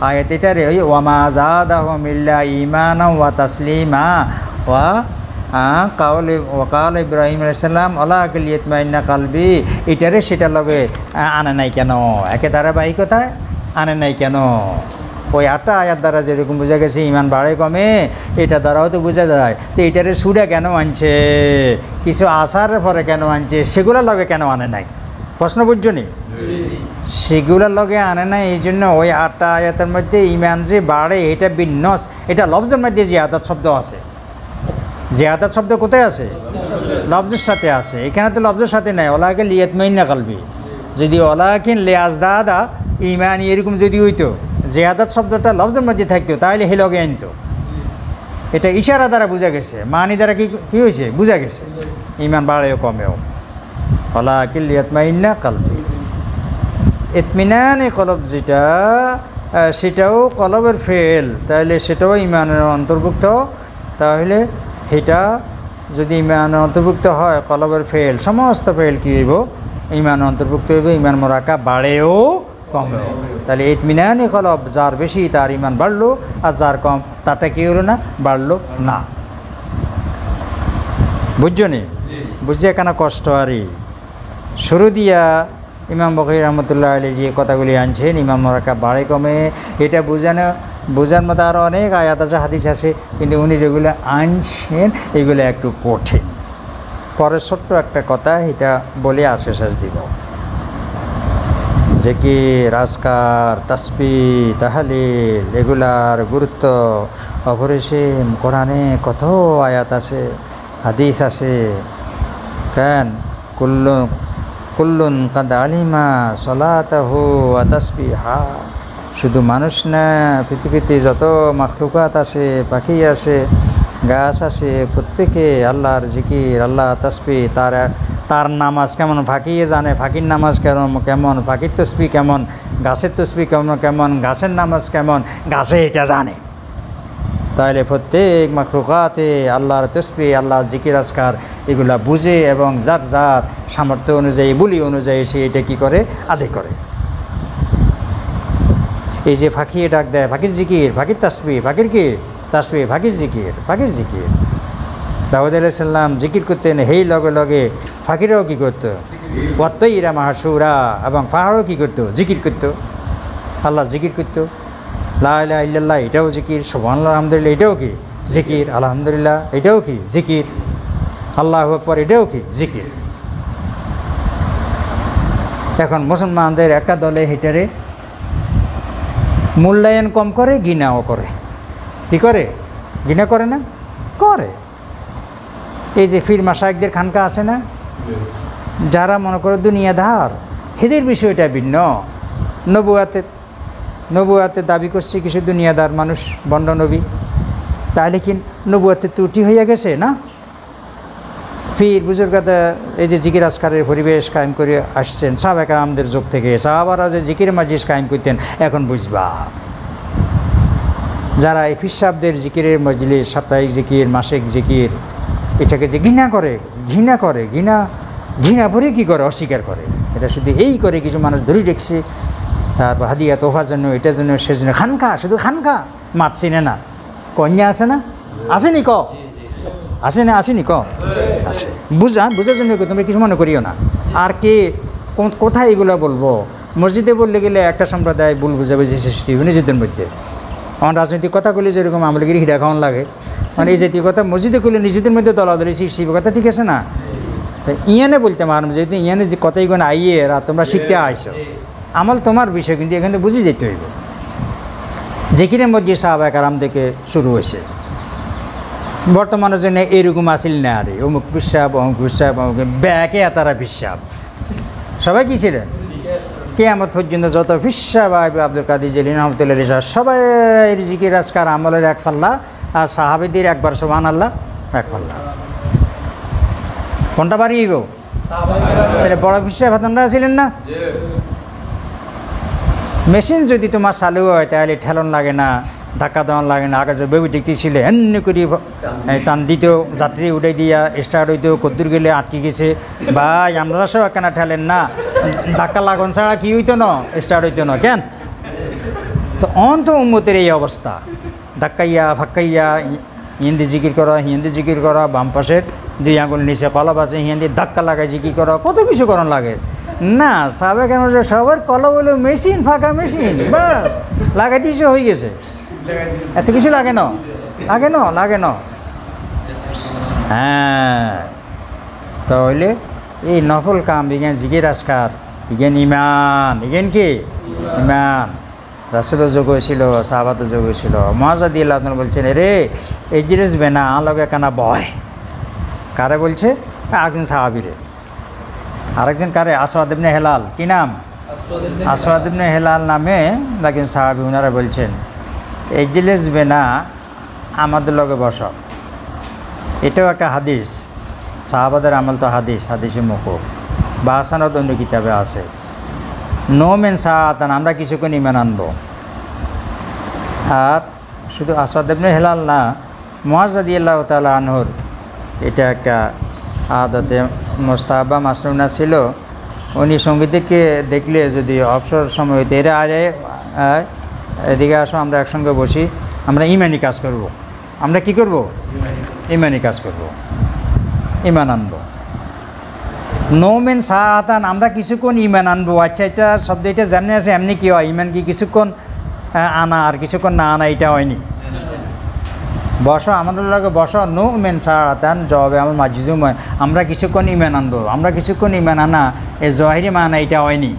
S1: আয়াতেটারে ওই ওয়ামা যাদাহুম ইল্লা ঈমানান ওয়া তাসলিমা ওয়া কাল ইব্রাহিম আলাইহিস সালাম ওয়ালাকিন লিয়াতমাইন্না কলবি, এটারে সেটার লগে আনে নাই কেন? একে ধারাবাহিকতায় আনে নাই কেন? ওই 8টা আয়াত দ্বারা যেরকম বোঝা গেছে ইমান বাড়ে কমে, এটা দ্বারাও তো বোঝা যায়। তো এটারে সুরে কেন আনছে, কিছু আসারের পরে কেন আনছে, সেগুলোর লগে কেন আনে নাই? প্রশ্ন বুঝছো নি? সেগুলোর লগে আনে নাই এই জন্য ওই 8টা আয়াতের মধ্যে ইমান যে বাড়ে এটা বিন্যাস, এটা লফজের মধ্যে জিয়াদত শব্দ আছে। জিয়াদত শব্দ কোথায় আছে? লফজের সাথে আছে, এখানে তো লফজের সাথে নাই। ওয়ালাকিন লিয়াতমাইন্না কলবি, যদি ওয়ালাকিন লিয়াজদাদা ঈমানি এরকম যদি হইতো, জিয়াদত শব্দটা লফজের মধ্যে থাকতো, তাহলে হে লগে আনতো। এটা ইশারা দ্বারা বোঝা গেছে, মানি দ্বারা কী হয়েছে? বোঝা গেছে ইমান বাড়েও কমেও। ওয়ালাকিন লিয়াতমাইন্না কলবি, ইতমিনানে কলব যেটা, সেটাও কলবের ফেল, তাহলে সেটাও ইমানের অন্তর্ভুক্ত। তাহলে সেটা যদি ইমানের অন্তর্ভুক্ত হয়, কলবের ফেল, সমস্ত ফেল কী হইব? ইমান অন্তর্ভুক্ত হইব। ইমান মোরাকা বাড়েও কমেও, তাহলে ইতমিনানে কলব, যার বেশি তার ইমান বাড়লো, আর যার কম তাতে কী হলো না? বাড়লো না। বুঝছো নি? বুঝছে কেন কষ্ট? আরে শুরু দিয়া ইমাম বখরি রহমতুল্লাহ আলাইহি যে কথাগুলি আনছেন, ইমান মোরাকা বাড়ে কমে, এটা বোঝার মতো আরও অনেক আয়াত আছে, হাদিস আছে, কিন্তু উনি যেগুলো আনছেন এগুলো একটু কঠিন। পরে ছোট্ট একটা কথা এটা বলে শেষ দিব, যে কি রাজকার, তাসবিহ, তাহলিল এগুলার গুরুত্ব অপরিসীম। কোরআনে কত আয়াত আছে, হাদিস আছে। কেন? কুল্লুন কাদ আলিমা সলাতাহু ওয়া তাসবিহা, শুধু মানুষ না, পৃথিবীতে যত মাখলুকাত আছে, পাখি আছে, গাছ আছে, প্রত্যেকে আল্লাহর জিকির, আল্লাহ তাসবিহ, তার নামাজ কেমন ফাঁকিয়ে জানে, ফাঁকির নামাজ কেমন, ফাঁকির তসবিহ কেমন, গাছের তসবিহ কেমন, গাছের নামাজ কেমন, গাছে এটা জানে। তাহলে প্রত্যেক মাখলুকাতে আল্লাহর তসবিহ, আল্লাহর জিকির আজকার এগুলা বুঝে এবং যার যার সামর্থ্য অনুযায়ী, বলি অনুযায়ী সে এটা কী করে? আদায় করে। এই যে ফাঁকিয়ে ডাক দেয়, ফাঁকির জিকির, ফাঁকির তাসবিহ, ফাঁকির কি? তাসবিহ, ফাঁকির জিকির, ফাঁকির জিকির। দাউদ আলাইহিস সালাম জিকির করতেন, হেই লগে লগে ফাঁকিরাও কী করতো? ওয়াত্তাইরা মাহশুরা, এবং পাহাড়ও কী করতো? জিকির করতো, আল্লাহ জিকির করতো। লা ইলাহা ইল্লাল্লাহ এটাও জিকির, সুবহানাল্লাহ আলহামদুলিল্লাহ এটাও কি? জিকির। আলহামদুলিল্লাহ এটাও কি? জিকির। আল্লাহু আকবার এটাও কি? জিকির। এখন মুসলমানদের একটা দলে হেটারে মূল্যায়ন কম করে, ঘৃণাও করে। কী করে? ঘৃণা করে না? করে। এই যে ফির মাসায়েকদের খানকা আছে না, যারা মনে করো দুনিয়াদার, এদের বিষয়টা ভিন্ন। নবুয়াতের দাবি করছে কিছু দুনিয়াদার মানুষ, বন্ড নবী, তাহলে কি নবুয়াতের ত্রুটি হইয়া গেছে না? পীর বুজুর্গরা এই যে জিকির আজকারের পরিবেশ কায়েম করে আসছেন সাহাবায়ে কেরামদের যুগ থেকে, সাহাবারা যে জিকির মাজলিস কায়েম করতেন, এখন বুঝবা যারা এই পীর সাহেবদের জিকিরের মজলিস, সাপ্তাহিক জিকির, মাসিক জিকির, এটাকে যে ঘৃণা ভরে কী করে, অস্বীকার করে। এটা শুধু এই করে কিছু মানুষ ধরে দেখছে, তারপর হাদিয়া তোফার জন্য, এটার জন্য, সেজন্য খানকা, শুধু খানকা, মাত চিনে না। কন্যা আছে না? আসেনি ক আসেনি ক আছে। বুঝার জন্য তোমরা কিছু মনে করিও না। আর কে কোথায় এগুলো বলবো? মসজিদে বললে গেলে একটা সম্প্রদায় ভুল বুঝাবুঝি সৃষ্টি হবে নিজেদের মধ্যে। আমার রাজনৈতিক কথা বলে যেরকম আমলগিরি হিডা খাওয়ান লাগে, মানে এই জাতীয় কথা মসজিদে করলে নিজেদের মধ্যে দলাদলি সৃষ্টি হবে, কথা ঠিক আছে না? ইয়ানে বলতে পারলাম, যেহেতু ইয়ানে যে কথাইগুলো আইয়ে আর তোমরা শিখতে আইসো, আমল তোমার বিষয়, কিন্তু এখানে বুঝে যেতে হইব। জিকিরের মধ্যে সাহাবায়ে কেরাম থেকে শুরু হয়েছে। বর্তমানের জন্য এরকম আসিল না, আরে অমুক পিসাব, অমুক ব্যাকে তারা পিসাব, সবাই কী ছিলেন? কিয়ামত পর্যন্ত যত পিসাব আব্দুল কাদের জিলানী রহমাতুল্লাহ সবাই জিকির আজকার আমলের এক পাল্লা, আর সাহাবীদের একবার সুবহানাল্লাহ এক পাল্লা। কোনটা বাড়িয়ে তাহলে বড় পিসাব হাতানরা ছিলেন না? মেশিন যদি তোমার চালু হয় তাহলে ঠেলন লাগে না, ধাক্কা দেওয়ান লাগে না। আগে যে বেবি দেখতেছিলে এমনি করে টান দিতেও, যাত্রী উঠে দিয়া স্টার্ট হইতেও, কদ্দুর গেলে আটকে গেছে, ভাই আমরা সব কেন ঠেলেন না, ধাক্কা লাগান ছাড়া কি হইতো না, স্টার্ট হইতো না কেন? তো অন্ত উম্মতের এই অবস্থা, ধাক্কাইয়া ফাক্কাইয়া হিন্দি জিকির করা, বাম পাশের 2 আঙুল নিচে কলব আছে, হিন্দি ধাক্কা লাগাই জিকির করা, কত কিছু করণ লাগে না। সাহাবায়ে কেন সবার কলব হলো মেশিন, ফাঁকা মেশিন, বাস লাগাই দিয়েছে, হয়ে গেছে। এত কিছু লাগে না। হ্যাঁ, তাহলে এই নফল কাম, ইগেন জিকির আজকার, ইগেন ইমান, ইগেন কি ইমান। রাসূলের যোগ হয়েছিল, সাহাবাতের যোগ হয়েছিল। মুআয রাদিয়াল্লাহু আনহু বলছেন, রে এই জিনিস বেনা আলোকে কানা বয়। কারে বলছে? একজন সাহাবীরে। আরেকজন কারে? আসওয়াদ ইবনে হেলাল। কি নাম? আসওয়াদ ইবনে হেলাল নামে একজন সাহাবী। ওনারা বলছেন, এই জিনিস বেনা আমাদের লগে বস। এটাও একটা হাদিস, সাহাবাদের আমল তো হাদিসে মওকুফ বা হাসানত অন্য কিতাবে আছে। নো মেন সাআতান, আমরা কিছুক্ষণ ইমান আনবো। আর শুধু আসওয়াদ ইবনে হেলাল না, মুআয রাদিয়াল্লাহু তাআলা আনহুর এটা একটা আদতে মুস্তাহাবা মাসনুনা ছিল। উনি সঙ্গীদেরকে দেখলে যদি অবসর সময় হইতে, এরা এদিকে আসো, আমরা একসঙ্গে বসি, আমরা ইমানি কাজ করব। আমরা কি করব? ইমানি কাজ করব, ইমান আনবো। নো মেন সাআতান, আমরা কিছুক্ষণ ইমান আনবো। আচ্ছা, এটা শব্দ এটা যেমনি আছে এমনি কি হয়? ইমান কি কিছুক্ষণ আনা আর কিছুক্ষণ না আনা, এটা হয়নি। বসো, আমাদের লগে বসো, নো মেন সাআতান জবাবে আমার মাজুজুম, আমরা কিছুক্ষণ ইমান আনবো। আমরা কিছুক্ষণ ইমান আনা, এ জহিরি মানা, এটা হয়নি।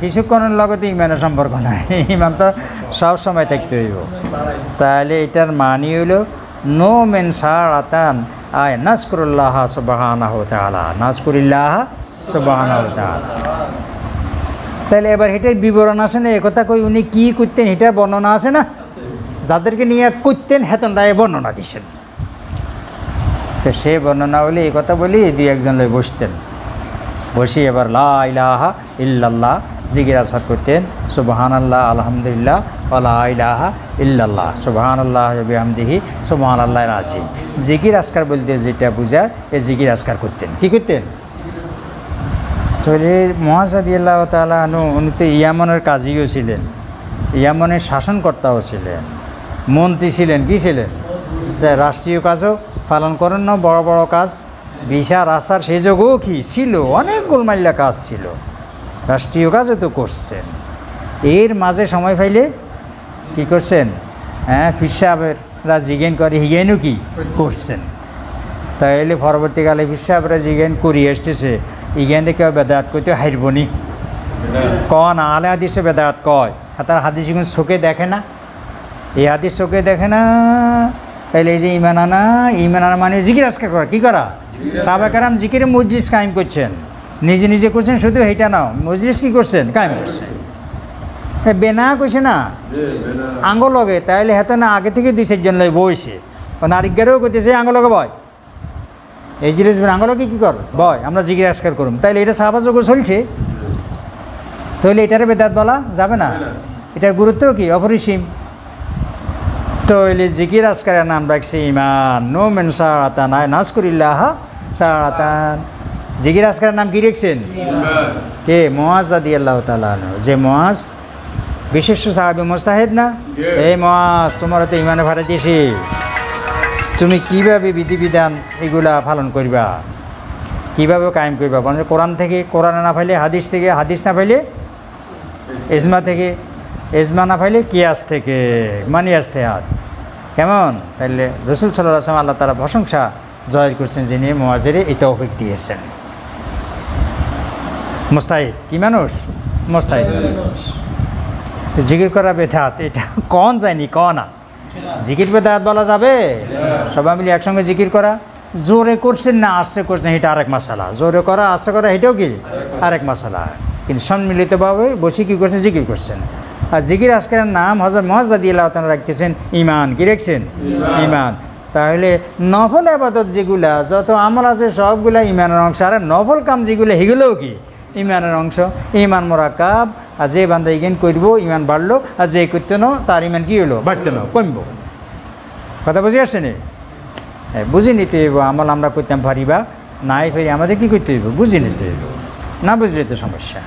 S1: কিছুক্ষণের লগতে ইমানের সম্পর্ক নাই, ইমান তো সব সময় থাকতে হইব। তাহলে এটার মানি হইল নো মেন সাআতান আয় নাযকুরুল্লাহ সুবহানাহু ওয়া তাআলা, নাযকুরিল্লাহ সুবহানাহু ওয়া তাআলা। তাহলে এবার এটার বিবরণ আছে না, একথা কই উনি কী করতেন এটার বর্ণনা আছে না, যাদেরকে নিয়ে করতেন হেতনরা বর্ণনা দিছেন। তো সে বর্ণনা হলে এই কথা বলি 2-1 লোক বসতেন, বসে এবার লা ইলাহা ইল্লাল্লাহ জিকির আজকার করতেন। সুবহানাল্লাহ, আলহামদুলিল্লাহ, ওয়া লা ইলাহা ইল্লাল্লাহ, সুবহানাল্লাহ ওয়া বিহামদিহি, সুবহানাল্লাহিল আযীম। জিকির আজকার বলতে যেটা বোঝায়, এই জিকির আজকার করতেন। কি করতেন? তাহলে মুআয রাদিয়াল্লাহু তাআলা আনহু উনি তো ইয়ামনের কাজীও ছিলেন, ইয়ামনের শাসনকর্তাও ছিলেন, মন্ত্রী ছিলেন, কি ছিলেন? রাষ্ট্রীয় কাজও পালন করেন না, বড় বড় কাজ, বিচার আচার সে যোগও কি ছিল, অনেক গোলমাল্লা কাজ ছিল, রাষ্ট্রীয় কাজও তো করছেন। এর মাঝে সময় পাইলে কি করছেন? পীর সাহেবরা জিজ্ঞেন করে হিগেনও কি করছেন। তাইলে পরবর্তীকালে পীর সাহেবরা জিজ্ঞেন করিয়ে আসতেছে, ইগেনে কেউ বেদায়াত করতে হারবনি কন, আলে হাদিসে বেদায়াত কয়, তার হাদিস চোখে দেখে না, এই হাদিস চোখে দেখে না, তাইলে এই যে ইমান আনা মানে জিকির আজকার করা, কী করা? সাহাবায়ে কেরাম জিকিরে মজলিস কায়েম করছেন, নিজে নিজে করছেন, শুধু এইটা নাও, মজলিস কী করছেন? কায়েম করছেন। বেনা কইছে না আঙ্গ লগে, তাইলে হেতো না আগে থেকে 2-4 জন বইছে, নারিকেরও করতেছে আঙ্গ লগে বয়, এই জিনিস আঙ্গ লগে কী কর বয়, আমরা জিকির আজকার করুম। তাইলে এটা সাহাবা যুগ চলছে, তাহলে এটারে বেদাত বলা যাবে না? এটার গুরুত্ব কি? অপরিসীম। তাহলে জিকির আজকারের নাম রাখছে ইমান। নো মেন সারাতান আয় নাজ করিল্লাহ সারাতান। জিকির আজকারের নাম কি রেখেছেন? কে? মুআজ রাদিয়াল্লাহু তাআলা আনহু। যে মুআজ বিশিষ্ট সাহাবী মুস্তাহিদ না? এই মুআজ, তোমার তো ইমানে ভাড়া দিয়েছি, তুমি কীভাবে বিধিবিধান এগুলা পালন করবা, কীভাবে কায়েম করবা? মানে কোরআন থেকে, কোরআন না পাইলে হাদিস থেকে, হাদিস না পাইলে এজমা থেকে, এজমা না পাইলে কিয়াস থেকে, মানি আসতে হাত। কেমন? তাইলে রাসূল সাল্লাল্লাহু আলাইহি ওয়াসাল্লাম আল্লাহ তাআলা প্রশংসা জয় করছেন, যিনি মুআজের এই তৌফিক দিয়েছেন। মুস্তাহিদ কি মানুষ? মুস্তাহিদ। জিকির করা বেদাত, এটা কন যায়নি ক না? জিকির বেদাত বলা যাবে? সবাই মিলে একসঙ্গে জিকির করা, জোরে করছেন না আস্তে করছেন এটা আরেক মাসালা, জোরে করা আস্তে করা এটাও কি আরেক মাসালা, কিন্তু সম্মিলিতভাবে বসে কী করছেন? জিকির করছেন। আর জিকির আজকের নাম হযরত মুআজ রাদিয়াল্লাহু তাআলা রাখতেছেন ইমান। কি রাখছেন? ইমান। তাহলে নফল আবাদত যেগুলা, যত আমল আছে সবগুলা ইমানের অংশ, আর নফল কাম যেগুলো সেগুলোও কি ইমানের অংশ। ইমান মোরাকাব, আর যে বান্দা ইজ্ঞান করব ইমান বাড়লো, আর যে করতে না তার ইমান কী হলো? বাড়তে না, কমব। কথা বুঝে আসছে নি? বুঝে নিতে হইব। আমল আমরা করতাম পারিবা নাই পারি, আমাদের কী করতে হইব? বুঝে নিতে হইব, না বুঝলে তো সমস্যা।